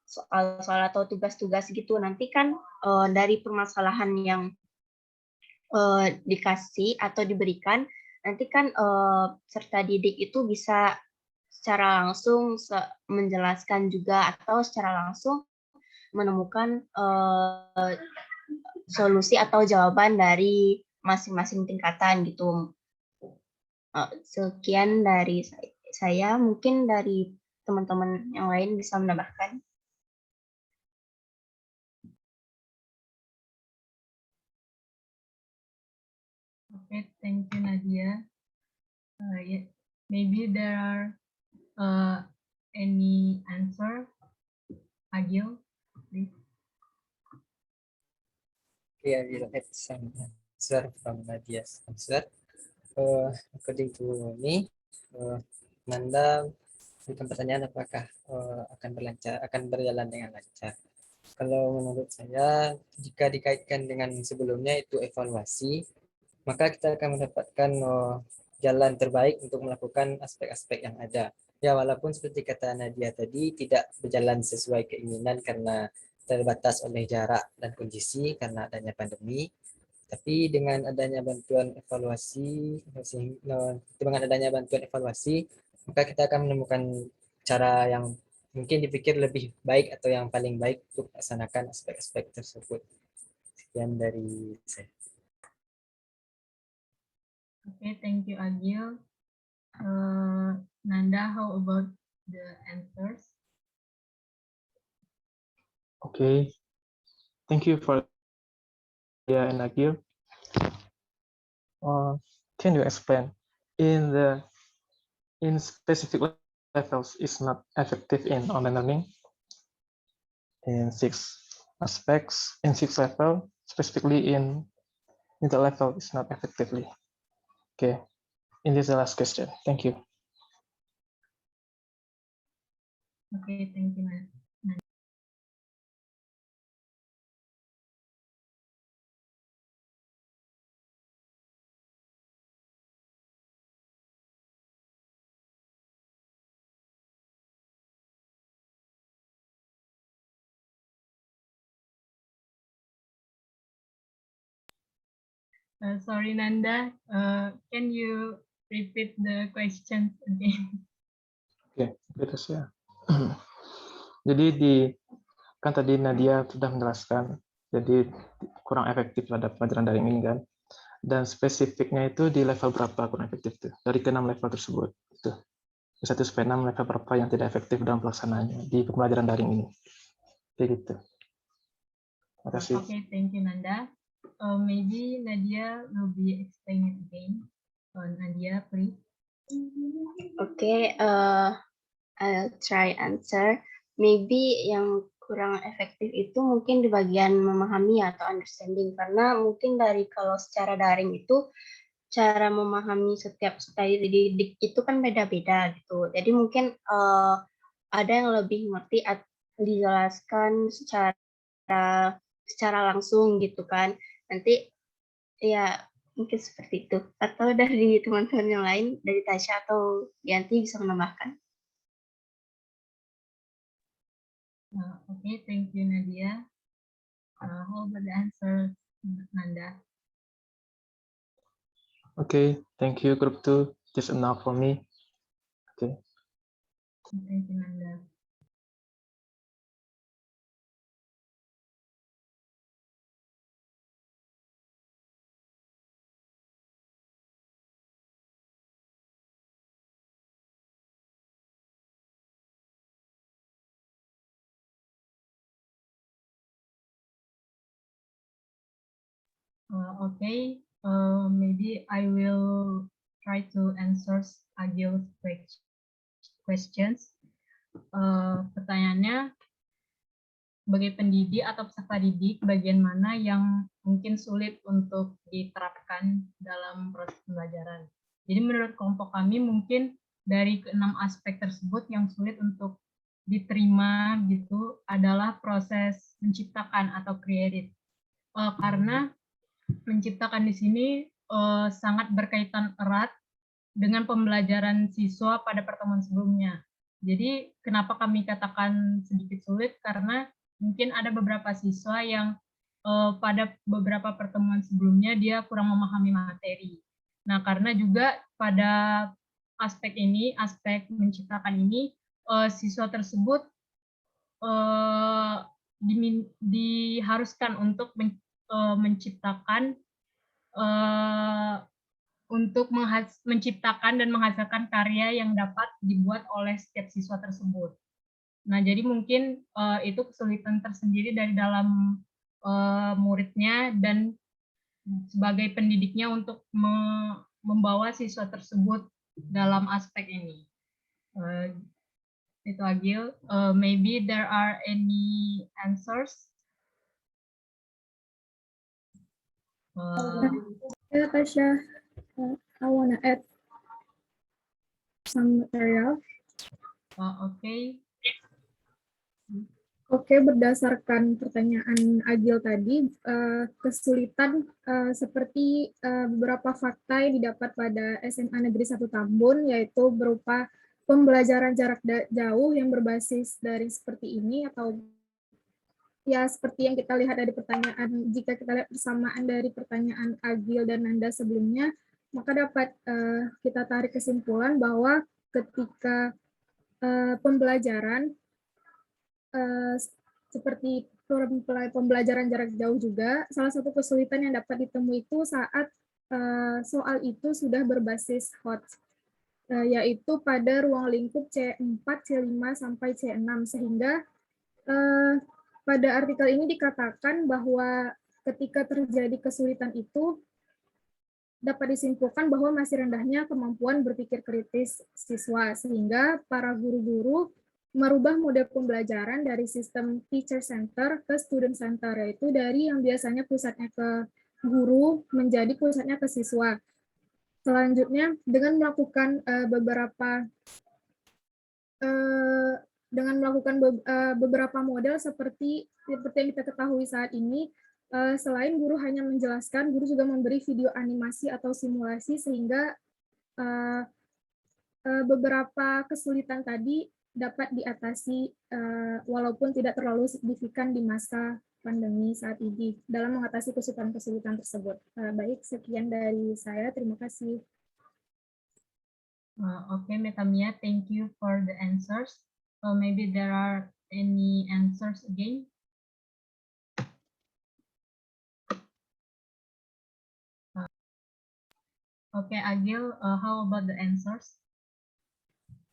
Speaker 2: soal-soal atau tugas-tugas gitu. Nanti kan dari permasalahan yang dikasih atau diberikan, nanti kan peserta didik itu bisa secara langsung menjelaskan juga atau secara langsung menemukan solusi atau jawaban dari masing-masing tingkatan gitu. Sekian dari saya, mungkin dari teman-teman yang lain bisa menambahkan.
Speaker 8: Okay, thank you, Nadia. Yeah, maybe there are any answer, Agil, please.
Speaker 7: Okay, I will add some answer from Nadia's answer. According to me, Nanda bukan pertanyaan apakah akan berjalan dengan lancar. Kalau menurut saya, jika dikaitkan dengan sebelumnya itu evaluasi, maka kita akan mendapatkan jalan terbaik untuk melakukan aspek-aspek yang ada. Ya, walaupun seperti kata Nadia tadi, tidak berjalan sesuai keinginan karena terbatas oleh jarak dan kondisi karena adanya pandemi. Tapi dengan adanya bantuan evaluasi, maka kita akan menemukan cara yang mungkin dipikir lebih baik atau yang paling baik untuk melaksanakan aspek-aspek tersebut. Sekian dari saya.
Speaker 8: Okay, thank you, Agil. Nanda, how about the answers?
Speaker 3: Okay, thank you for and Agil. Can you explain in specific levels is not effective in online learning? In 6 aspects, in 6 level, specifically in middle level is not effectively. Okay, in this the last question. Thank you.
Speaker 8: Okay, thank you, Nanda. Sorry, Nanda. Can you repeat the questions again?
Speaker 3: Oke, terus ya. Jadi kan tadi Nadia sudah menjelaskan, jadi kurang efektif pada pelajaran daring ini kan. Dan spesifiknya itu di level berapa kurang efektif tuh? Dari ke-6 level tersebut. Itu. 1 sampai 6 level berapa yang tidak efektif dalam pelaksanaannya di pembelajaran daring ini. Kayak gitu. Terima kasih.
Speaker 8: Okay, thank you, Nanda. Maybe Nadia will be explaining again. Nadia, please.
Speaker 2: Okay, I'll try answer. Maybe yang kurang efektif itu mungkin di bagian memahami atau understanding, karena mungkin dari kalau secara daring itu cara memahami setiap style didik itu kan beda-beda gitu. Jadi mungkin ada yang lebih ngerti dijelaskan secara langsung gitu kan. Nanti ya mungkin seperti itu. Atau dari teman-teman yang lain, dari Tasya atau Yanti bisa menambahkan.
Speaker 8: Okay, thank you, Nadia. How about the answer, Nanda?
Speaker 3: Okay, thank you, Group 2. Just enough for me. Okay.
Speaker 8: Thank you, Nanda. Okay, maybe I will try to answer Agil's questions. Pertanyaannya, sebagai pendidik atau peserta didik, bagian mana yang mungkin sulit untuk diterapkan dalam proses pembelajaran. Jadi menurut kelompok kami mungkin dari keenam aspek tersebut yang sulit untuk diterima gitu adalah proses menciptakan atau create. Karena menciptakan di sini sangat berkaitan erat dengan pembelajaran siswa pada pertemuan sebelumnya. Jadi kenapa kami katakan sedikit sulit, karena mungkin ada beberapa siswa yang pada beberapa pertemuan sebelumnya dia kurang memahami materi. Nah, karena juga pada aspek ini, aspek menciptakan ini, siswa tersebut diharuskan untuk menciptakan untuk menciptakan dan menghasilkan karya yang dapat dibuat oleh setiap siswa tersebut. Nah, jadi mungkin itu kesulitan tersendiri dari dalam muridnya dan sebagai pendidiknya untuk membawa siswa tersebut dalam aspek ini. Itu Agil. Maybe there are any answers?
Speaker 12: Yeah, Tasha, I want to add some material.
Speaker 8: Okay.
Speaker 12: Oke, berdasarkan pertanyaan Agil tadi, kesulitan seperti beberapa fakta yang didapat pada SMA Negeri 1 Tambun, yaitu berupa pembelajaran jarak jauh yang berbasis dari seperti ini, atau ya seperti yang kita lihat dari pertanyaan, jika kita lihat persamaan dari pertanyaan Agil dan Nanda sebelumnya, maka dapat kita tarik kesimpulan bahwa ketika pembelajaran seperti pembelajaran jarak jauh juga, salah satu kesulitan yang dapat ditemui itu saat soal itu sudah berbasis hot, yaitu pada ruang lingkup C4, C5, sampai C6, sehingga pada artikel ini dikatakan bahwa ketika terjadi kesulitan itu, dapat disimpulkan bahwa masih rendahnya kemampuan berpikir kritis siswa, sehingga para guru-guru merubah mode pembelajaran dari sistem teacher center ke student center, yaitu dari yang biasanya pusatnya ke guru menjadi pusatnya ke siswa. Selanjutnya, dengan melakukan beberapa model seperti yang kita ketahui saat ini, selain guru hanya menjelaskan, guru juga memberi video animasi atau simulasi, sehingga beberapa kesulitan tadi dapat diatasi walaupun tidak terlalu signifikan di masa pandemi saat ini dalam mengatasi kesulitan-kesulitan tersebut. Baik, sekian dari saya. Terima kasih.
Speaker 8: Okay, Metamia, thank you for the answers. So maybe there are any answers again? Okay, Agil, how about the answers?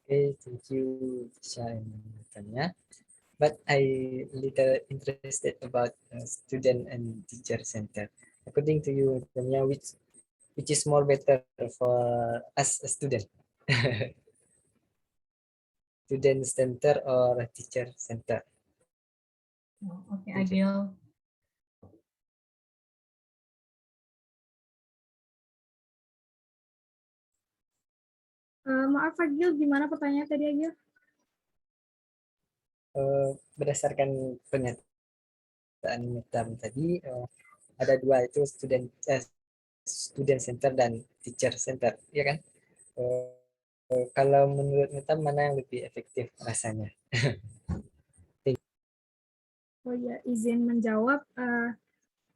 Speaker 7: Okay, thank you, Tisha and Tanya. But I little interested about student and teacher center. According to you, Tanya, which is more better for us a student? Student center or teacher center?
Speaker 8: Okay, Agil.
Speaker 12: Maaf Agil, gimana pertanyaan tadi Agil?
Speaker 7: Berdasarkan pernyataan Metam tadi, ada dua, itu student center dan teacher center, ya kan? Kalau menurut Metam mana yang lebih efektif rasanya?
Speaker 12: Oh ya, izin menjawab.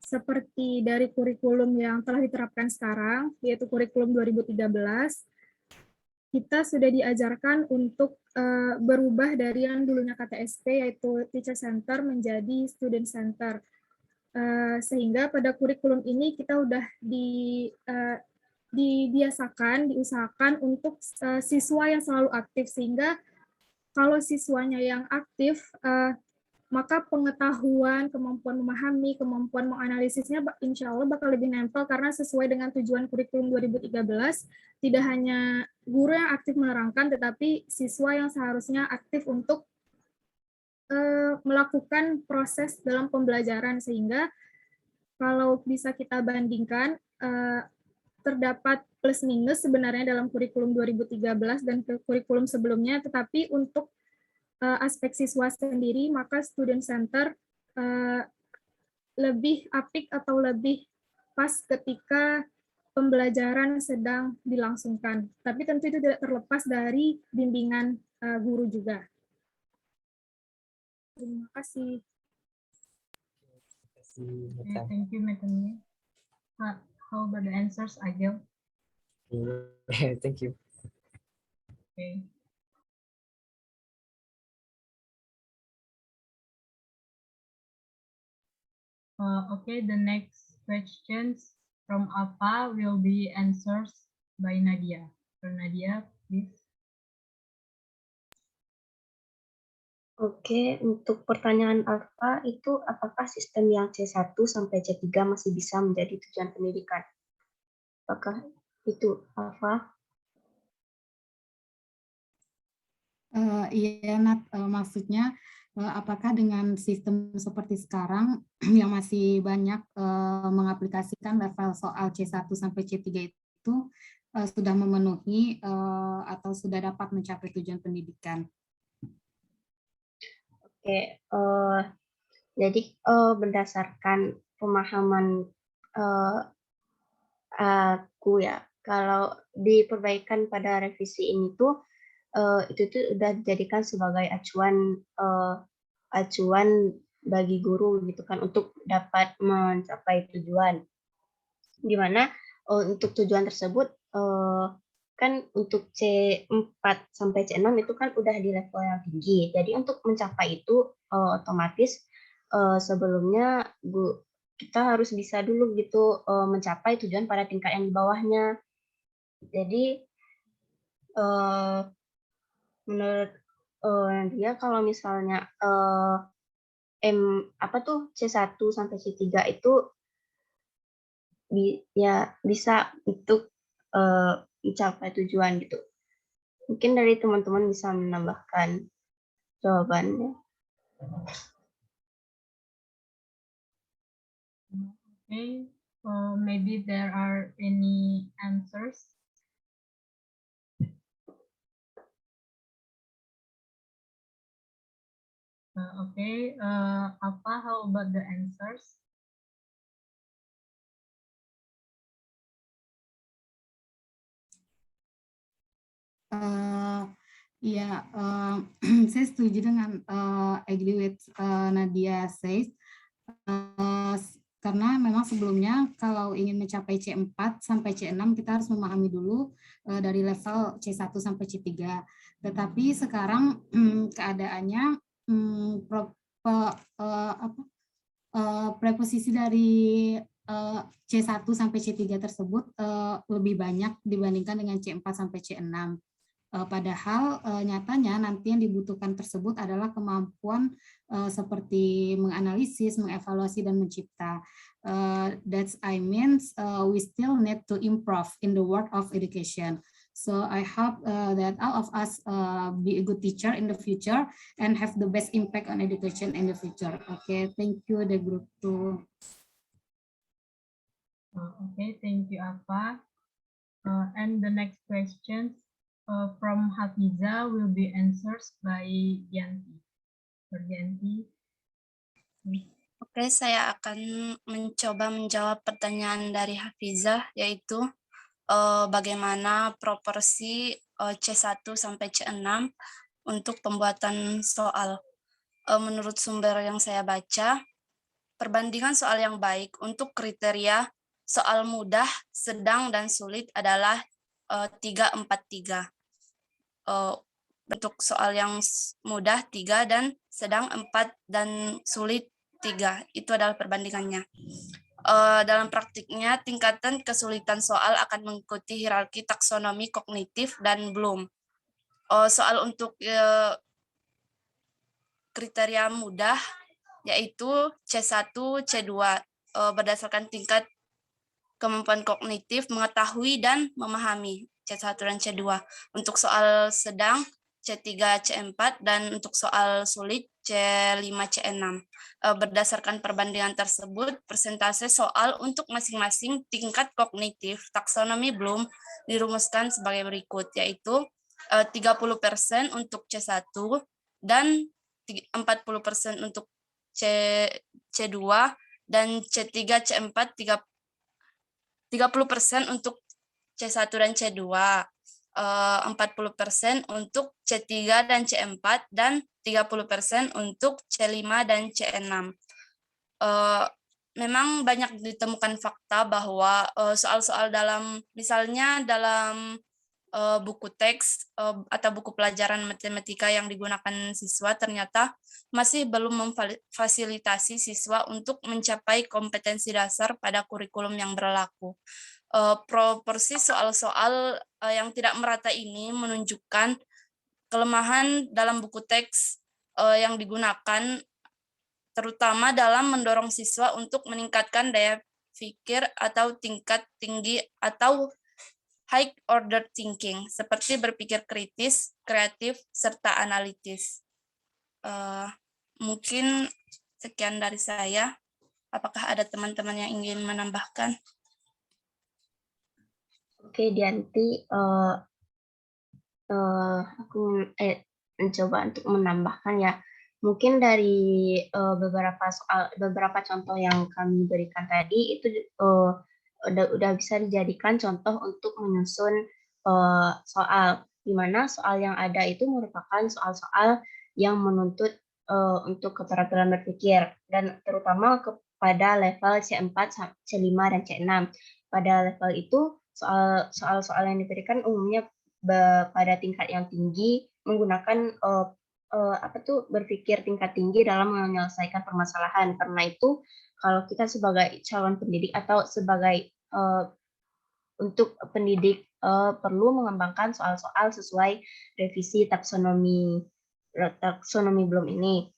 Speaker 12: Seperti dari kurikulum yang telah diterapkan sekarang, yaitu kurikulum 2013, kita sudah diajarkan untuk berubah dari yang dulunya KTSP, yaitu teacher center, menjadi student center. Sehingga pada kurikulum ini kita udah diusahakan untuk siswa yang selalu aktif, sehingga kalau siswanya yang aktif, maka pengetahuan, kemampuan memahami, kemampuan menganalisisnya insya Allah bakal lebih nempel, karena sesuai dengan tujuan kurikulum 2013, tidak hanya guru yang aktif menerangkan, tetapi siswa yang seharusnya aktif untuk melakukan proses dalam pembelajaran, sehingga kalau bisa kita bandingkan, terdapat plus minus sebenarnya dalam kurikulum 2013 dan ke kurikulum sebelumnya, tetapi untuk aspek siswa sendiri, maka student center lebih apik atau lebih pas ketika pembelajaran sedang dilangsungkan. Tapi tentu itu tidak terlepas dari bimbingan guru juga. Terima kasih.
Speaker 8: Okay, thank you, Metania. How about the answers, Agil?
Speaker 7: Thank you.
Speaker 8: Okay. Okay, the next questions from Alpha will be answers by Nadia. So Nadia, please.
Speaker 2: Oke, untuk pertanyaan Alfa itu apakah sistem yang C1 sampai C3 masih bisa menjadi tujuan pendidikan? Apakah itu Alfa?
Speaker 11: Iya, Nat, maksudnya apakah dengan sistem seperti sekarang yang masih banyak mengaplikasikan level soal C1 sampai C3 itu sudah memenuhi atau sudah dapat mencapai tujuan pendidikan?
Speaker 2: Oke, jadi berdasarkan pemahaman aku ya, kalau diperbaikan pada revisi ini tuh itu tuh udah dijadikan sebagai acuan bagi guru gitu kan untuk dapat mencapai tujuan. Dimana untuk tujuan tersebut kan untuk C4 sampai C6 itu kan udah di level yang tinggi. Jadi untuk mencapai itu otomatis sebelumnya kita harus bisa dulu gitu mencapai tujuan pada tingkat yang di bawahnya. Jadi menurut dia kalau misalnya C1 sampai C3 itu ya bisa untuk mencapai tujuan gitu. Mungkin dari teman-teman bisa menambahkan jawabannya.
Speaker 8: Okay, maybe there are any answers. Okay, Alpha, how about the answers?
Speaker 11: Ya, saya setuju dengan agree with Nadia says, karena memang sebelumnya kalau ingin mencapai C4 sampai C6 kita harus memahami dulu dari level C1 sampai C3. Tetapi sekarang keadaannya preposisi dari C1 sampai C3 tersebut lebih banyak dibandingkan dengan C4 sampai C6. Padahal nyatanya nanti yang dibutuhkan tersebut adalah kemampuan seperti menganalisis, mengevaluasi, dan mencipta. That's I means we still need to improve in the world of education. So I hope that all of us be a good teacher in the future and have the best impact on education in the future. Okay, thank you, the group 2.
Speaker 8: Okay, thank you, Alpha. And the next questions from Hafiza will be answers by Yanti. Yanti.
Speaker 4: Oke, saya akan mencoba menjawab pertanyaan dari Hafiza, yaitu bagaimana proporsi C1 sampai C6 untuk pembuatan soal. Menurut sumber yang saya baca, perbandingan soal yang baik untuk kriteria soal mudah, sedang, dan sulit adalah 3-4-3. Untuk soal yang mudah 3 dan sedang 4 dan sulit 3. Itu adalah perbandingannya. Dalam praktiknya, tingkatan kesulitan soal akan mengikuti hierarki taksonomi kognitif dan Bloom. Soal untuk kriteria mudah yaitu C1, C2 berdasarkan tingkat kemampuan kognitif, mengetahui dan memahami C1 dan C2. Untuk soal sedang C3, C4, dan untuk soal sulit C5, C6. Berdasarkan perbandingan tersebut, persentase soal untuk masing-masing tingkat kognitif taksonomi Bloom dirumuskan sebagai berikut, yaitu 30% untuk C1 dan 40% untuk C2 dan C3, C4, 30% untuk C1 dan C2, 40% untuk C3 dan C4, dan 30% untuk C5 dan C6. Memang banyak ditemukan fakta bahwa soal-soal misalnya dalam buku teks atau buku pelajaran matematika yang digunakan siswa ternyata masih belum memfasilitasi siswa untuk mencapai kompetensi dasar pada kurikulum yang berlaku. Proporsi soal-soal yang tidak merata ini menunjukkan kelemahan dalam buku teks yang digunakan, terutama dalam mendorong siswa untuk meningkatkan daya pikir atau tingkat tinggi atau high order thinking, seperti berpikir kritis, kreatif, serta analitis. Mungkin sekian dari saya. Apakah ada teman-teman yang ingin menambahkan?
Speaker 2: Oke, Dianti, aku mencoba untuk menambahkan ya. Mungkin dari beberapa contoh yang kami berikan tadi itu udah bisa dijadikan contoh untuk menyusun soal, di mana soal yang ada itu merupakan soal-soal yang menuntut untuk keterampilan berpikir, dan terutama kepada level C4, C5, dan C6. Pada level itu soal-soal yang diberikan umumnya pada tingkat yang tinggi, menggunakan berpikir tingkat tinggi dalam menyelesaikan permasalahan. Karena itu kalau kita sebagai calon pendidik atau sebagai untuk pendidik perlu mengembangkan soal-soal sesuai revisi taksonomi Bloom ini,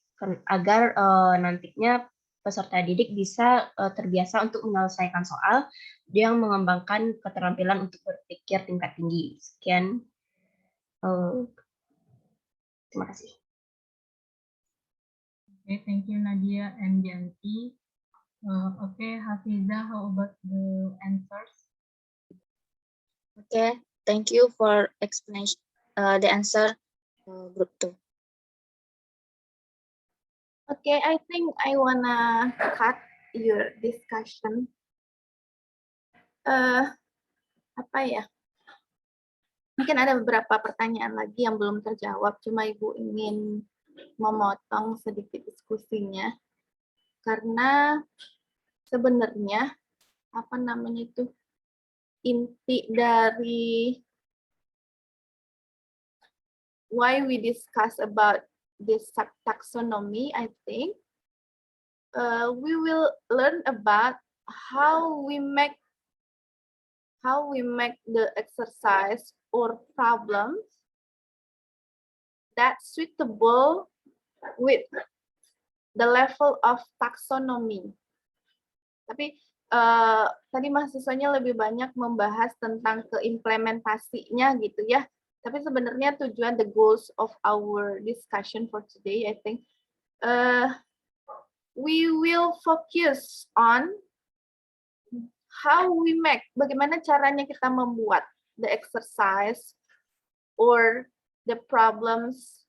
Speaker 2: agar nantinya peserta didik bisa terbiasa untuk menyelesaikan soal yang mengembangkan keterampilan untuk berpikir tingkat tinggi. Sekian. Terima kasih.
Speaker 8: Okay, thank you Nadia and Dianti. Okay, Hafiza, how about the answers?
Speaker 9: Okay, thank you for explanation. The answer, group 2.
Speaker 1: Okay, I think I wanna cut your discussion. Apa ya? Mungkin ada beberapa pertanyaan lagi yang belum terjawab, cuma Ibu ingin memotong sedikit diskusinya. Karena sebenarnya inti dari why we discuss about this taxonomy, I think we will learn about how we make the exercise or problems that suitable with the level of taxonomy. Tapi tadi mahasiswanya lebih banyak membahas tentang keimplementasinya gitu ya. Tapi sebenarnya tujuan, the goals of our discussion for today, I think, we will focus on how we make, bagaimana caranya kita membuat the exercise or the problems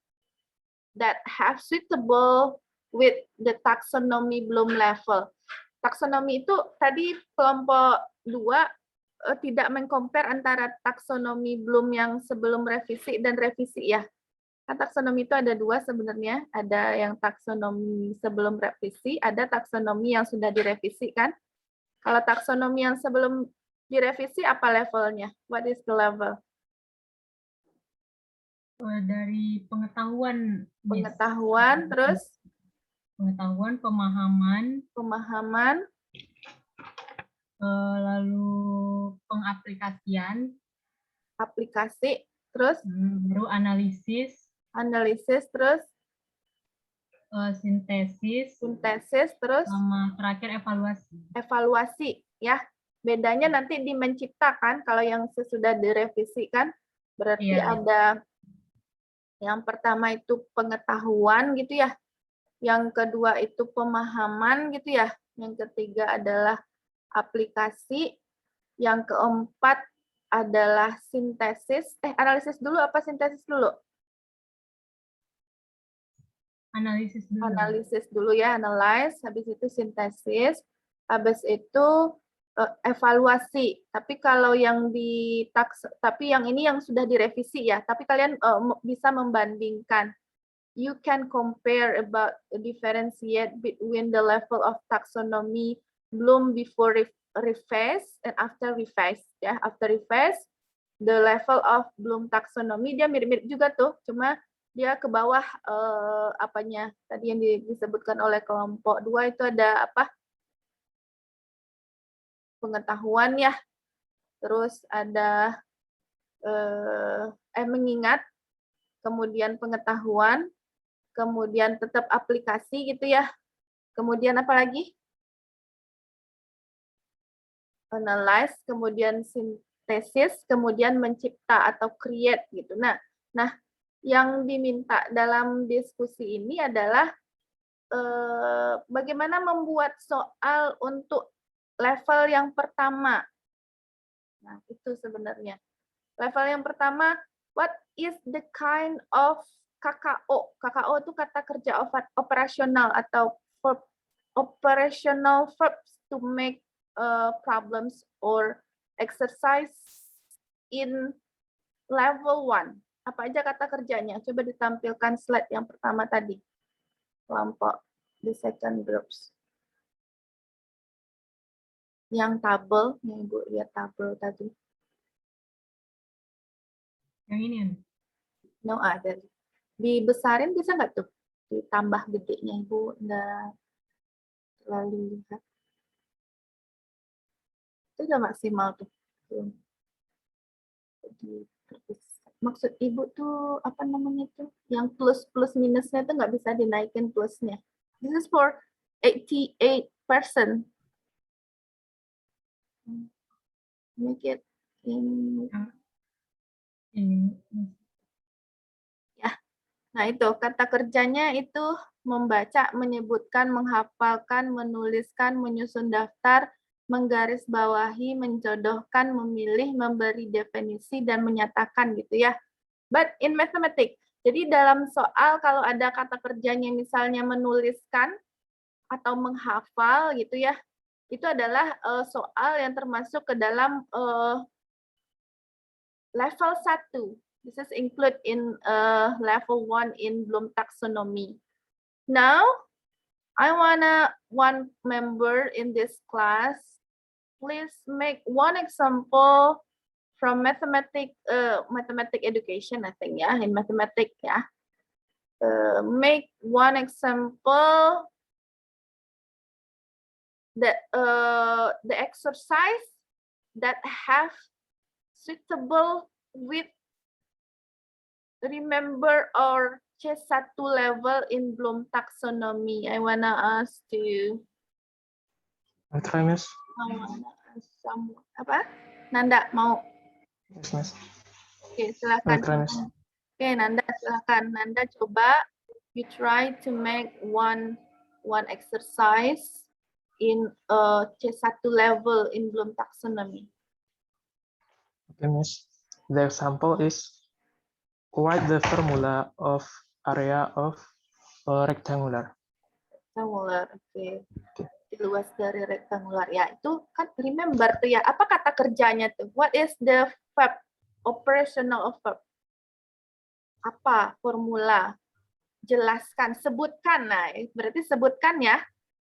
Speaker 1: that have suitable with the taxonomy Bloom level. Taksonomi itu tadi kelompok 2 tidak mengcompare antara taksonomi Bloom yang sebelum revisi dan revisi ya. Kan taksonomi itu ada 2 sebenarnya, ada yang taksonomi sebelum revisi, ada taksonomi yang sudah direvisi kan. Kalau taksonomi yang sebelum direvisi apa levelnya? What is the level?
Speaker 8: Dari pengetahuan.
Speaker 1: Pengetahuan, terus?
Speaker 8: Pengetahuan, pemahaman.
Speaker 1: Pemahaman.
Speaker 8: Lalu pengaplikasian.
Speaker 1: Aplikasi, terus?
Speaker 8: Baru analisis.
Speaker 1: Analisis, terus?
Speaker 8: Sintesis.
Speaker 1: Sintesis, terus?
Speaker 8: Sama terakhir evaluasi.
Speaker 1: Evaluasi, ya. Bedanya nanti di menciptakan, kalau yang sesudah direvisi kan, berarti ada Yang pertama itu pengetahuan gitu ya. Yang kedua itu pemahaman gitu ya. Yang ketiga adalah aplikasi. Yang keempat adalah sintesis. Analisis dulu apa sintesis dulu?
Speaker 8: Analisis dulu.
Speaker 1: Analisis dulu ya, analyze, habis itu sintesis, habis itu evaluasi. Tapi kalau yang tapi yang ini yang sudah direvisi ya, tapi kalian bisa membandingkan. You can compare about differentiate between the level of taxonomy Bloom before revise and after revise ya. After revise, the level of Bloom taxonomy dia mirip-mirip juga tuh, cuma dia ke bawah apanya tadi yang disebutkan oleh kelompok 2 itu ada apa? Pengetahuan ya. Terus ada mengingat, kemudian pengetahuan, kemudian tetap aplikasi gitu ya. Kemudian apa lagi? Analyze, kemudian sintesis, kemudian mencipta atau create gitu. Nah, yang diminta dalam diskusi ini adalah bagaimana membuat soal untuk level yang pertama. Nah, itu sebenarnya. Level yang pertama, what is the kind of KKO? KKO itu kata kerja operasional atau verb, operational verbs to make problems or exercise in level 1. Apa aja kata kerjanya? Coba ditampilkan slide yang pertama tadi. Kelompok the second groups. Yang tabel, yang Ibu lihat tabel tadi.
Speaker 8: Yang ini.
Speaker 1: No, ada. Dibesarin bisa nggak tuh? Ditambah gedenya, Ibu nggak terlalu lihat. Itu udah maksimal tuh. Maksud Ibu tuh apa namanya tuh? Yang plus minusnya tuh nggak bisa dinaikin plusnya. This is for 88%. Make it in. Ya. Nah, itu kata kerjanya itu membaca, menyebutkan, menghafalkan, menuliskan, menyusun daftar, menggarisbawahi, menjodohkan, memilih, memberi definisi, dan menyatakan gitu ya. But in mathematics, jadi dalam soal kalau ada kata kerjanya misalnya menuliskan atau menghafal gitu ya, itu adalah soal yang termasuk ke dalam level 1. This is included in level 1 in Bloom taxonomy. Now, I wanna one member in this class, please make one example from mathematics education, I think, yeah, in mathematics, yeah. Make one example that the exercise that have suitable with remember or C1 level in Bloom taxonomy. I wanna ask to.
Speaker 3: I try, Miss.
Speaker 1: Apa? Nanda mau?
Speaker 3: Yes, Miss.
Speaker 1: Oke, silakan.
Speaker 3: Try, Miss.
Speaker 1: Oke, Nanda silakan. Nanda coba you try to make one exercise in C1 level in Bloom taxonomy.
Speaker 3: Okay, Miss. The example is write the formula of area of rectangular.
Speaker 1: Rectangular, oke. Luas dari rectangular. Ya, itu kan remember tuh ya. Apa kata kerjanya tuh? What is the verb? Operational verb. Apa formula? Jelaskan, sebutkan. Nah, berarti sebutkan ya.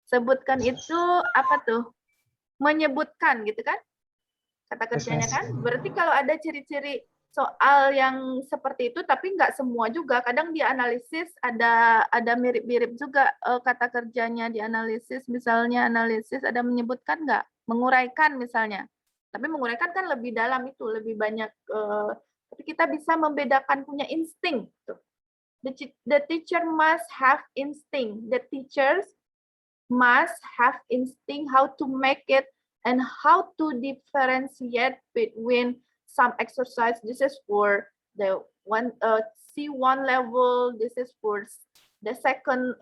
Speaker 1: Sebutkan itu apa tuh? Menyebutkan gitu kan? Kata kerjanya kan? Berarti kalau ada ciri-ciri soal yang seperti itu, tapi nggak semua juga. Kadang dia analisis ada mirip-mirip juga kata kerjanya dianalisis. Misalnya analisis ada menyebutkan nggak? Menguraikan misalnya. Tapi menguraikan kan lebih dalam itu, lebih banyak. Tapi kita bisa membedakan punya insting. The teacher must have instinct. The teachers must have instinct how to make it and how to differentiate between some exercise. This is for the C1 level. This is for the second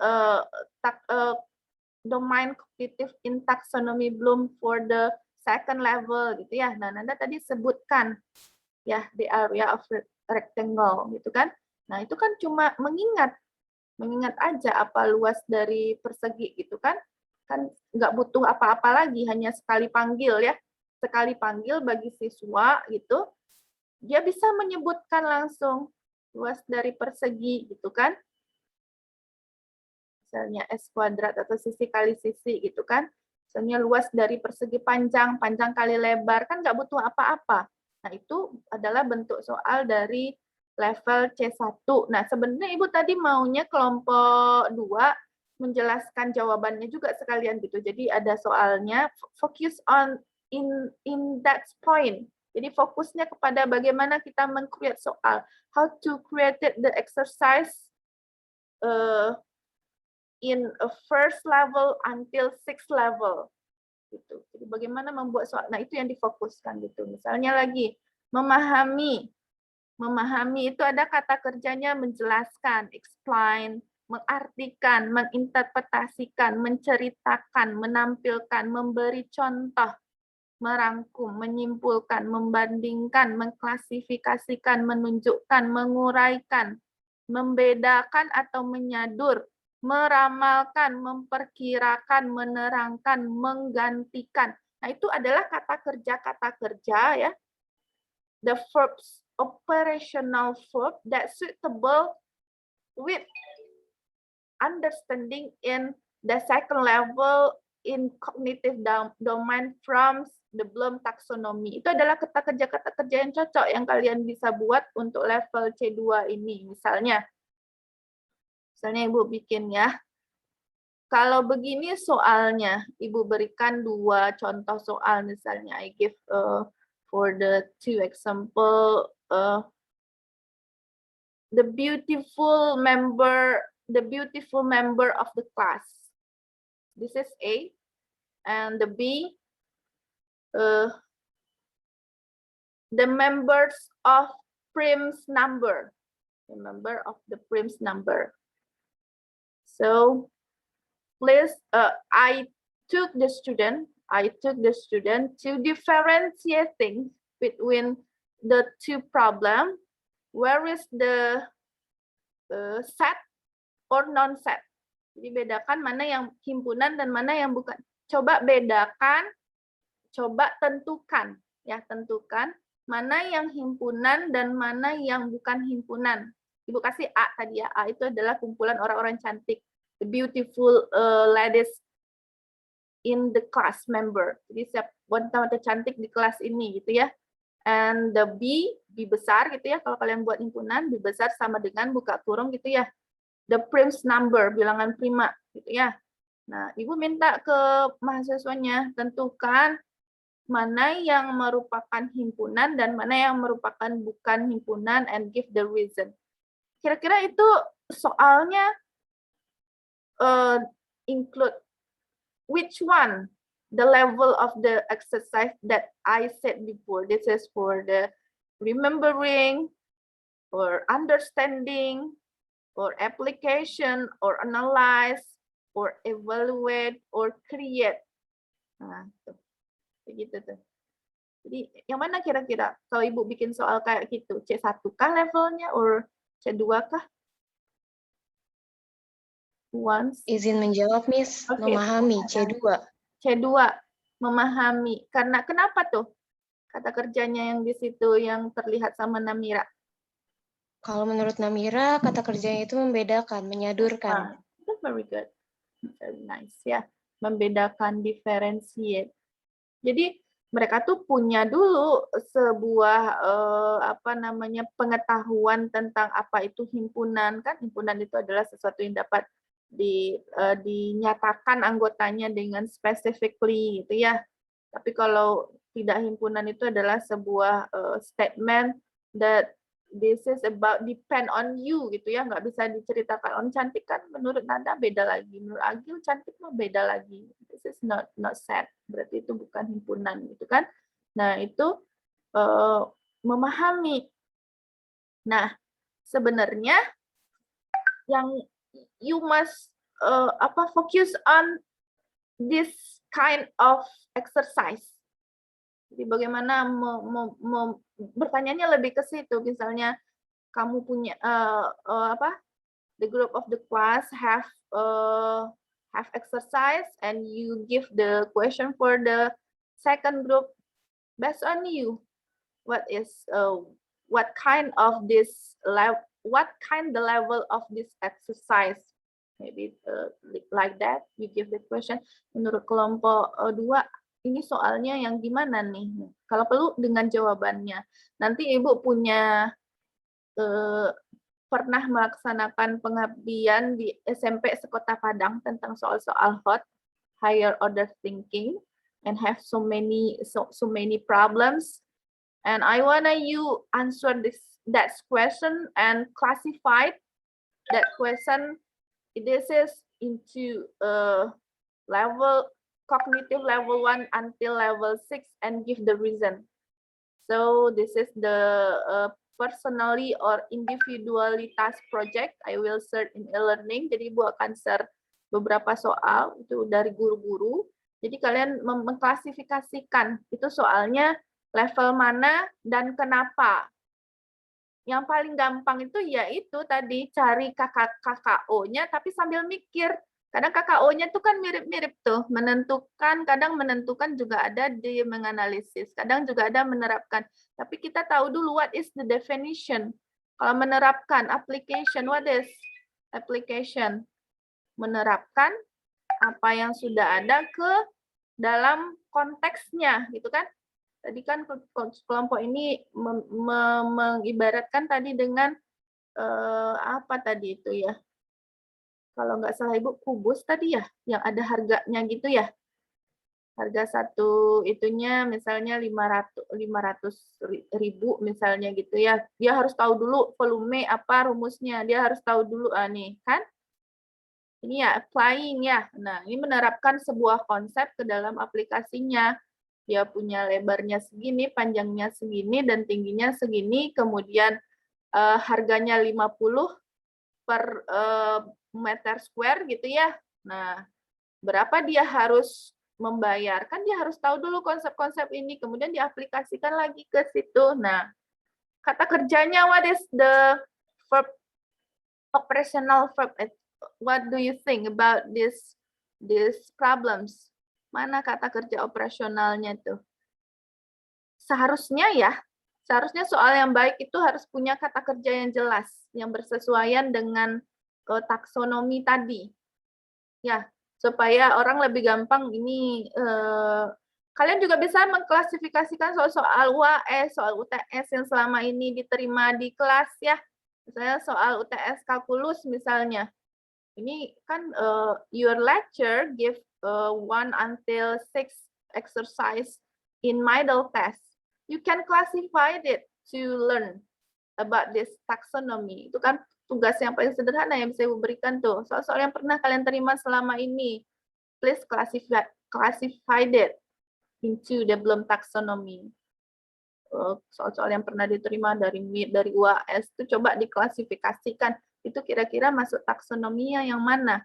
Speaker 1: domain cognitive in taxonomy Bloom for the second level gitu ya. Nah, Nanda tadi sebutkan ya the area of rectangle gitu kan. Nah, itu kan cuma mengingat aja apa luas dari persegi gitu kan. Kan nggak butuh apa-apa lagi, hanya sekali panggil ya. Sekali panggil bagi siswa gitu, dia bisa menyebutkan langsung luas dari persegi gitu kan. Misalnya S kuadrat atau sisi kali sisi gitu kan. Misalnya luas dari persegi panjang, panjang kali lebar, kan nggak butuh apa-apa. Nah, itu adalah bentuk soal dari level C1. Nah, sebenarnya Ibu tadi maunya kelompok 2 menjelaskan jawabannya juga sekalian gitu. Jadi ada soalnya, focus on in that point. Jadi fokusnya kepada bagaimana kita men-create soal. How to create the exercise in a first level until sixth level gitu. Jadi bagaimana membuat soal. Nah, itu yang difokuskan gitu. Misalnya lagi memahami. Memahami itu ada kata kerjanya menjelaskan, explain, mengartikan, menginterpretasikan, menceritakan, menampilkan, memberi contoh, merangkum, menyimpulkan, membandingkan, mengklasifikasikan, menunjukkan, menguraikan, membedakan atau menyadur, meramalkan, memperkirakan, menerangkan, menggantikan. Nah, itu adalah kata kerja ya. The verbs, operational verb that suitable with understanding in the second level in cognitive domain from the Bloom taxonomy. Itu adalah kata kerja yang cocok yang kalian bisa buat untuk level C2 ini. Misalnya Ibu bikin ya. Kalau begini soalnya, Ibu berikan 2 contoh soal misalnya. I give for the 2 example the beautiful member of the class. This is A, and the B, the members of Prim's number, the member of the Prim's number. So please, I took the student to differentiate things between the 2 problems. Where is the set or non-set? Jadi bedakan mana yang himpunan dan mana yang bukan. Coba bedakan, coba tentukan. Ya, tentukan mana yang himpunan dan mana yang bukan himpunan. Ibu kasih A tadi ya. A itu adalah kumpulan orang-orang cantik. The beautiful ladies in the class member. Jadi siap wanita-wanita cantik di kelas ini gitu ya. And the B besar gitu ya. Kalau kalian buat himpunan, B besar sama dengan buka kurung gitu ya. The Prim's number, bilangan prima gitu ya. Nah, Ibu minta ke mahasiswanya tentukan mana yang merupakan himpunan dan mana yang merupakan bukan himpunan and give the reason. Kira-kira itu soalnya include which one? The level of the exercise that I said before. This is for the remembering, or understanding, or application, or analyze, or evaluate, or create. Nah, tuh. Begitu tuh. Jadi yang mana kira-kira kalau Ibu bikin soal kayak gitu? C1 kah levelnya, or C2 kah?
Speaker 10: Izin menjawab, Miss.
Speaker 1: Okay.
Speaker 10: Memahami, C2.
Speaker 1: C2, memahami. Karena kenapa tuh? Kata kerjanya yang di situ yang terlihat sama Namira.
Speaker 10: Kalau menurut Namira, kata kerjanya itu membedakan, menyadurkan.
Speaker 1: Very good. Very nice ya. Membedakan, differentiate. Jadi mereka tuh punya dulu sebuah pengetahuan tentang apa itu himpunan kan. Himpunan itu adalah sesuatu yang dapat dinyatakan anggotanya dengan specifically gitu ya. Tapi kalau tidak himpunan itu adalah sebuah statement that this is about depend on you gitu ya, nggak bisa diceritakan. On cantik kan menurut Nanda beda lagi, menurut Agil cantik mah beda lagi. This is not set, berarti itu bukan himpunan gitu kan. Nah itu memahami Nah, sebenarnya yang you must focus on this kind of exercise. Jadi bagaimana bertanyanya lebih ke situ, misalnya kamu punya the group of the class have exercise and you give the question for the second group based on you. What kind the level of this exercise? Maybe like that, you give the question. Menurut kelompok 2, ini soalnya yang gimana nih? Kalau perlu dengan jawabannya. Nanti Ibu punya pernah melaksanakan pengabdian di SMP Sekota Padang tentang soal-soal hot, higher order thinking, and have so many problems. And I wanna you answer that question and classify that question. This is into cognitive level 1 until level 6 and give the reason. So this is the personally or individually task project. I will share in e-learning. Jadi Ibu akan share beberapa soal itu dari guru-guru. Jadi kalian mengklasifikasikan itu soalnya level mana dan kenapa. Yang paling gampang itu yaitu tadi cari KKO-nya tapi sambil mikir. Kadang KKO-nya itu kan mirip-mirip tuh, kadang menentukan juga ada di menganalisis, kadang juga ada menerapkan. Tapi kita tahu dulu what is the definition. Kalau menerapkan, application, what is application? Menerapkan apa yang sudah ada ke dalam konteksnya, gitu kan? Tadi kan kelompok ini mengibaratkan tadi dengan apa tadi itu ya? Kalau nggak salah Ibu, kubus tadi ya, yang ada harganya gitu ya. Harga satu itunya misalnya 500.000 misalnya gitu ya. Dia harus tahu dulu volume apa rumusnya. Dia harus tahu dulu nih kan. Ini ya applying ya. Nah, ini menerapkan sebuah konsep ke dalam aplikasinya. Dia punya lebarnya segini, panjangnya segini, dan tingginya segini. Kemudian harganya 50 per meter square gitu ya. Nah, berapa dia harus membayar? Kan dia harus tahu dulu konsep-konsep ini, kemudian diaplikasikan lagi ke situ. Nah, kata kerjanya, what is the verb, operational verb? What do you think about these problems? Mana kata kerja operasionalnya tuh? Seharusnya soal yang baik itu harus punya kata kerja yang jelas, yang bersesuaian dengan taksonomi tadi. Ya, supaya orang lebih gampang ini, kalian juga bisa mengklasifikasikan soal UAS, soal UTS yang selama ini diterima di kelas ya. Misalnya soal UTS kalkulus misalnya. Ini kan your lecture give 1 until 6 exercise in model test. You can classify it to learn about this taxonomy. Itu kan tugas yang paling sederhana yang bisa Ibu berikan tuh. Soal-soal yang pernah kalian terima selama ini. Please classify it into the Bloom taxonomy. Soal-soal yang pernah diterima dari UAS itu coba diklasifikasikan. Itu kira-kira masuk taksonominya yang mana?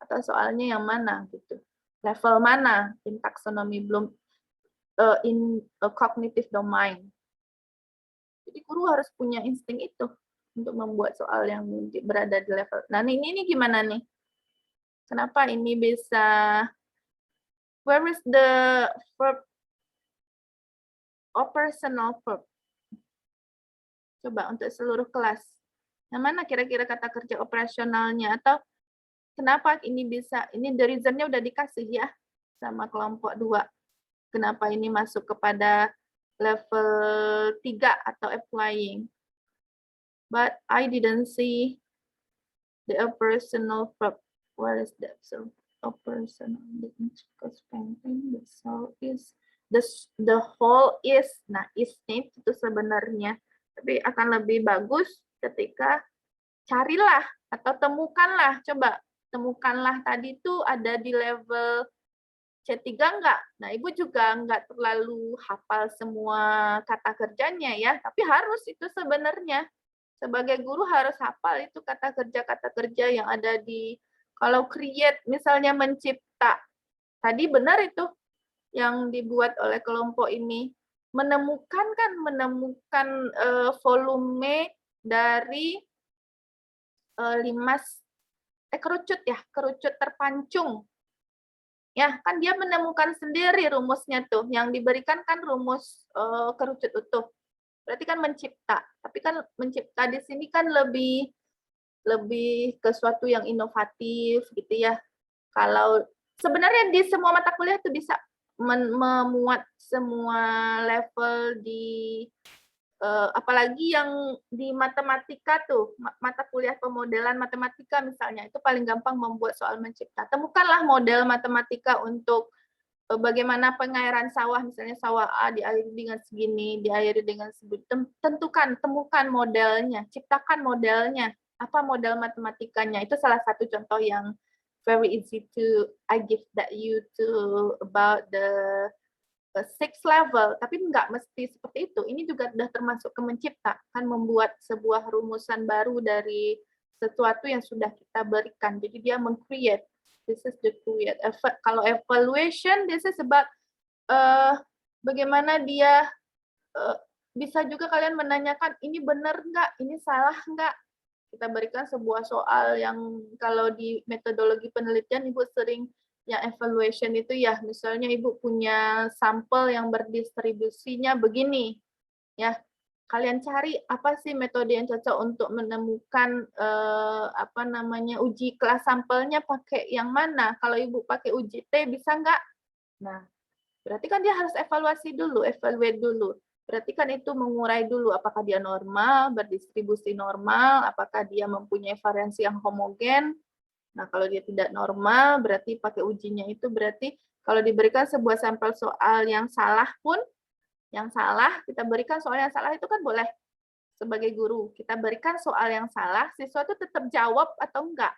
Speaker 1: Atau soalnya yang mana gitu. Level mana in taksonomi Bloom in a cognitive domain. Jadi guru harus punya insting itu untuk membuat soal yang berada di level. Nah, ini gimana nih? Kenapa ini bisa, where is the verb, operational verb? Coba untuk seluruh kelas. Yang mana kira-kira kata kerja operasionalnya? Atau kenapa ini bisa, ini the reason-nya udah dikasih ya sama kelompok 2. Kenapa ini masuk kepada level 3 atau applying. But I didn't see the operational verb. Where is that? So operational, the so is the whole is. Nah, is-nya itu sebenarnya. Tapi akan lebih bagus ketika carilah atau temukanlah. Coba temukanlah tadi itu ada di level C3 enggak? Nah, Ibu juga enggak terlalu hafal semua kata kerjanya ya, tapi harus itu sebenarnya. Sebagai guru harus hafal itu kata kerja yang ada di, kalau create misalnya mencipta. Tadi benar itu yang dibuat oleh kelompok ini. Menemukan volume dari kerucut terpancung. Ya, kan dia menemukan sendiri rumusnya tuh. Yang diberikan kan rumus kerucut utuh. Berarti kan mencipta. Tapi kan mencipta di sini kan lebih ke suatu yang inovatif gitu ya. Kalau sebenarnya di semua mata kuliah itu bisa memuat semua level di apalagi yang di matematika tuh, mata kuliah pemodelan matematika misalnya, itu paling gampang membuat soal mencipta. Temukanlah model matematika untuk bagaimana pengairan sawah, misalnya sawah A diairi dengan segini, diairi dengan segini. Temukan modelnya, ciptakan modelnya. Apa model matematikanya? Itu salah satu contoh yang very easy to I give that you to about the 6 level, tapi nggak mesti seperti itu. Ini juga sudah termasuk ke mencipta, kan membuat sebuah rumusan baru dari sesuatu yang sudah kita berikan. Jadi dia meng-create. This is the create. Kalau evaluation, this is about bagaimana dia bisa juga kalian menanyakan ini benar nggak, ini salah nggak. Kita berikan sebuah soal yang kalau di metodologi penelitian Ibu sering yang evaluation itu ya, misalnya Ibu punya sampel yang berdistribusinya begini, ya. Kalian cari apa sih metode yang cocok untuk menemukan uji kelas sampelnya pakai yang mana? Kalau Ibu pakai uji T bisa nggak? Nah, berarti kan dia harus evaluate dulu. Berarti kan itu mengurai dulu apakah dia normal, berdistribusi normal, apakah dia mempunyai variansi yang homogen. Nah, kalau dia tidak normal, berarti pakai ujinya itu berarti kalau diberikan sebuah sampel soal yang salah pun, kita berikan soal yang salah itu kan boleh sebagai guru. Kita berikan soal yang salah, siswa itu tetap jawab atau enggak.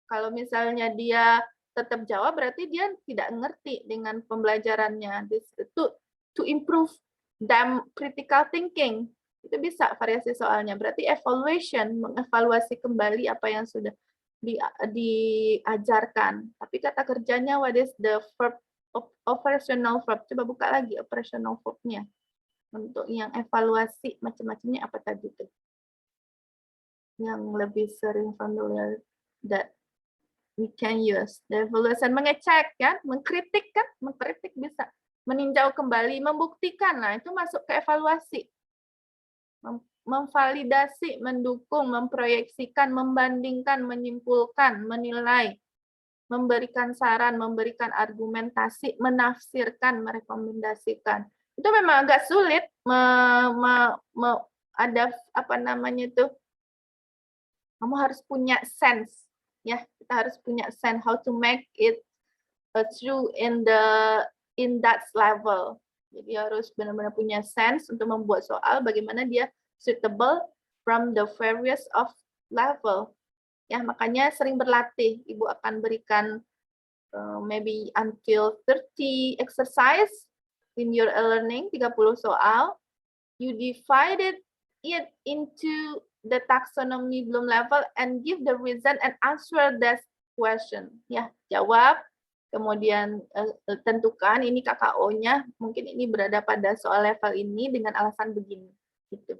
Speaker 1: Kalau misalnya dia tetap jawab, berarti dia tidak ngerti dengan pembelajarannya. To improve them critical thinking. Itu bisa variasi soalnya. Berarti evaluation, mengevaluasi kembali apa yang sudah diajarkan. Tapi kata kerjanya, what is the verb, operational verb? Coba buka lagi operational verb-nya. Untuk yang evaluasi macam-macamnya apa tadi itu? Yang lebih sering familiar that we can use. The evaluation, mengecek kan, mengkritik kan, mengkritik bisa. Meninjau kembali, membuktikan, nah itu masuk ke evaluasi. Memvalidasi, mendukung, memproyeksikan, membandingkan, menyimpulkan, menilai, memberikan saran, memberikan argumentasi, menafsirkan, merekomendasikan. Itu memang agak sulit ada apa namanya itu. Kamu harus punya sense, ya. Kita harus punya sense how to make it through in that level. Jadi harus benar-benar punya sense untuk membuat soal bagaimana dia suitable from the various of level. Ya, makanya sering berlatih. Ibu akan berikan maybe until 30 exercise in your learning, 30 soal. You divided it into the taxonomy Bloom level and give the reason and answer that question. Ya, jawab. Kemudian tentukan ini KKO-nya, mungkin ini berada pada soal level ini dengan alasan begini. Gitu.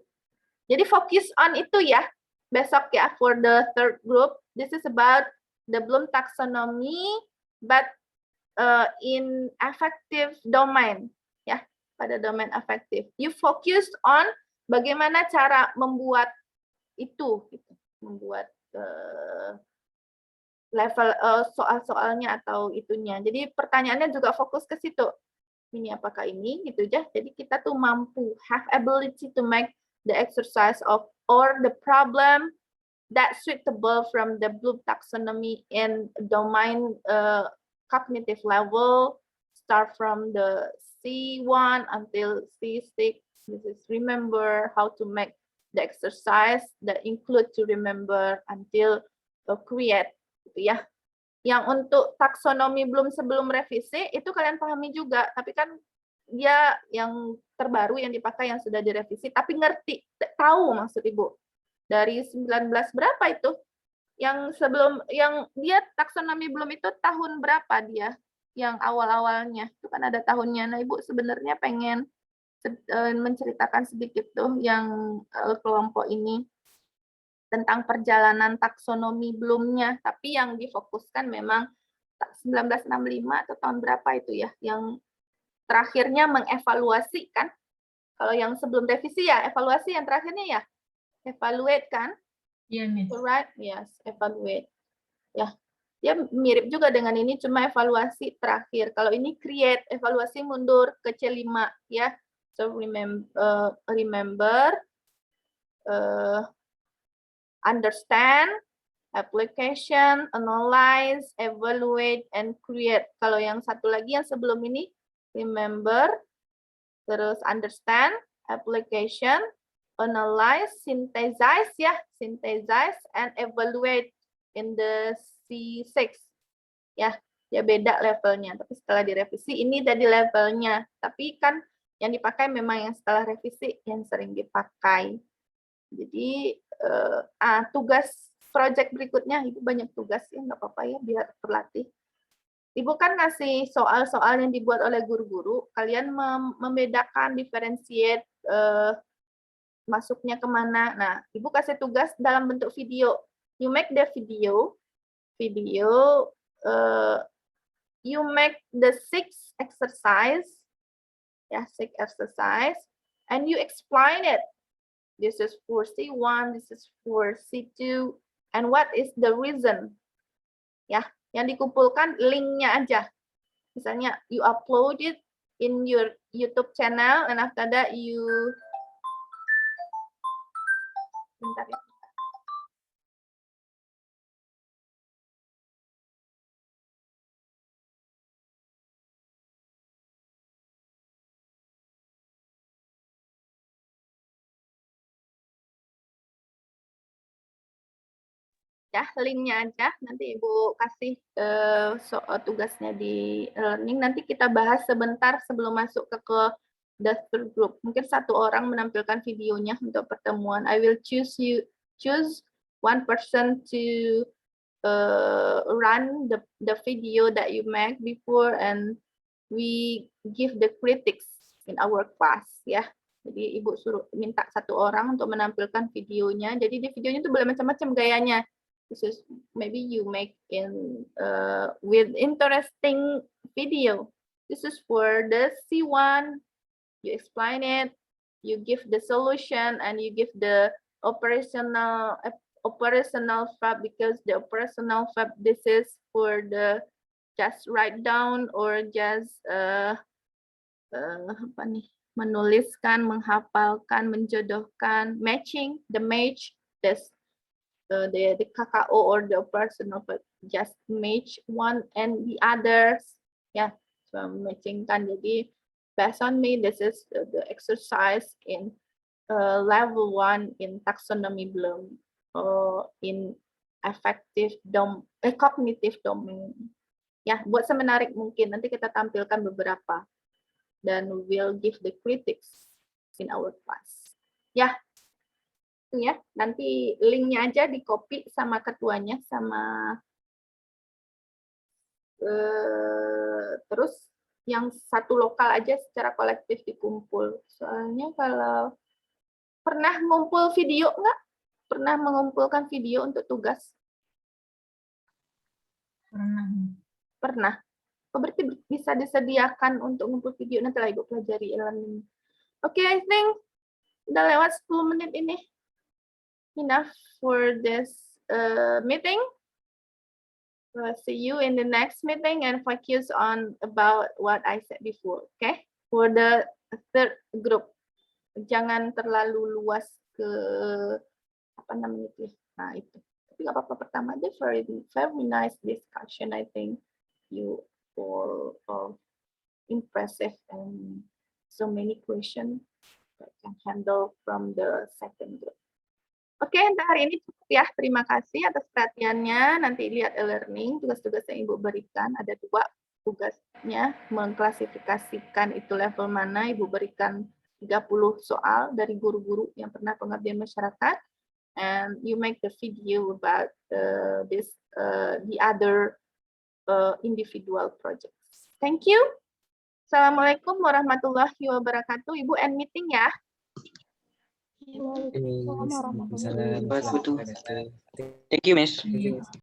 Speaker 1: Jadi fokus on itu ya, besok ya, for the third group. This is about the Bloom taxonomy, but in affective domain, ya, pada domain afektif. You focus on bagaimana cara membuat itu, gitu. Membuat level soal-soalnya atau itunya. Jadi pertanyaannya juga fokus ke situ. Ini apakah ini, gitu ya. Jadi kita tuh mampu, have ability to make the exercise of or the problem that suitable from the Bloom taxonomy in domain cognitive level, start from the C1 until C6. This is remember how to make the exercise that include to remember until create, gitu ya. Yang untuk taksonomi Bloom sebelum revisi itu kalian pahami juga, tapi kan dia yang terbaru yang dipakai yang sudah direvisi, tapi ngerti, tahu maksud Ibu. dari 19 berapa itu? Yang sebelum, yang dia taksonomi belum itu tahun berapa dia? Yang awal-awalnya, itu kan ada tahunnya. Nah, Ibu sebenarnya pengen menceritakan sedikit tuh yang kelompok ini tentang perjalanan taksonomi belumnya, tapi yang difokuskan memang 1965 atau tahun berapa itu ya, yang terakhirnya mengevaluasi kan. Kalau yang sebelum revisi ya, evaluasi yang terakhirnya ya, evaluate kan?
Speaker 8: Iya, Miss.
Speaker 1: Right? Yes, evaluate. Ya, dia mirip juga dengan ini, cuma evaluasi terakhir. Kalau ini create, evaluasi mundur ke C5 ya. So remember, understand, application, analyze, evaluate, and create. Kalau yang satu lagi yang sebelum ini, remember, terus understand, application, analyze, synthesize ya, synthesize, and evaluate in the C6. Ya, ya beda levelnya. Tapi setelah direvisi, ini jadi levelnya. Tapi kan yang dipakai memang yang setelah revisi yang sering dipakai. Jadi tugas project berikutnya, Ibu banyak tugas ya, nggak apa-apa ya, biar terlatih. Ibu kan ngasih soal-soal yang dibuat oleh guru-guru, kalian membedakan, differentiate, masuknya kemana. Nah, Ibu kasih tugas dalam bentuk video. You make the video, you make the 6 exercise, ya, 6 exercise, and you explain it. This is for C1, this is for C2, and what is the reason? Ya, yang dikumpulkan linknya aja. Misalnya, you upload it in your YouTube channel, and after that you, bentar ya. Ya, linknya aja, nanti Ibu kasih soal tugasnya di learning, nanti kita bahas sebentar sebelum masuk ke the third group. Mungkin satu orang menampilkan videonya untuk pertemuan. I will choose one person to run the video that you make before, and we give the critics in our class, ya. Jadi Ibu suruh minta satu orang untuk menampilkan videonya. Jadi di videonya itu boleh macam-macam gayanya. This is maybe you make in with interesting video. This is for the C1. You explain it, you give the solution, and you give the operational fab, because the operational fab, this is for the just write down or just apa nih, menuliskan, menghafalkan, menjodohkan, matching, the match, this the KKO or the operational fab, just match one and the others, ya, so matchingkan. Jadi based on me, this is the exercise in level 1 in taxonomy Bloom, in affective cognitive domain. Ya, buat semenarik mungkin, nanti kita tampilkan beberapa, dan we'll give the critics in our class. Ya, ya, nanti linknya aja di copy sama ketuanya, sama terus yang satu lokal aja secara kolektif dikumpul. Soalnya kalau pernah ngumpul video nggak? Pernah mengumpulkan video untuk tugas?
Speaker 8: Pernah.
Speaker 1: Pernah. Oh, berarti bisa disediakan untuk ngumpul video, nanti lah Ibu pelajari e-learning. Oke, I think udah lewat 10 menit ini. Enough for this meeting. See you in the next meeting and focus on about what I said before. Okay, for the third group, jangan terlalu luas ke apa namanya itu. Nah itu. Tapi nggak apa-apa, pertama aja very nice discussion. I think you all impressive and so many questions that can handle from the second group. Oke, untuk hari ini cukup ya. Terima kasih atas perhatiannya. Nanti lihat e-learning, tugas-tugas yang Ibu berikan. Ada 2 tugasnya, mengklasifikasikan itu level mana. Ibu berikan 30 soal dari guru-guru yang pernah pengabdian masyarakat. and you make the video about the other individual projects. Thank you. Assalamualaikum warahmatullahi wabarakatuh. Ibu end meeting ya.
Speaker 7: Ini,
Speaker 5: Thank you, Miss.
Speaker 7: Thank you.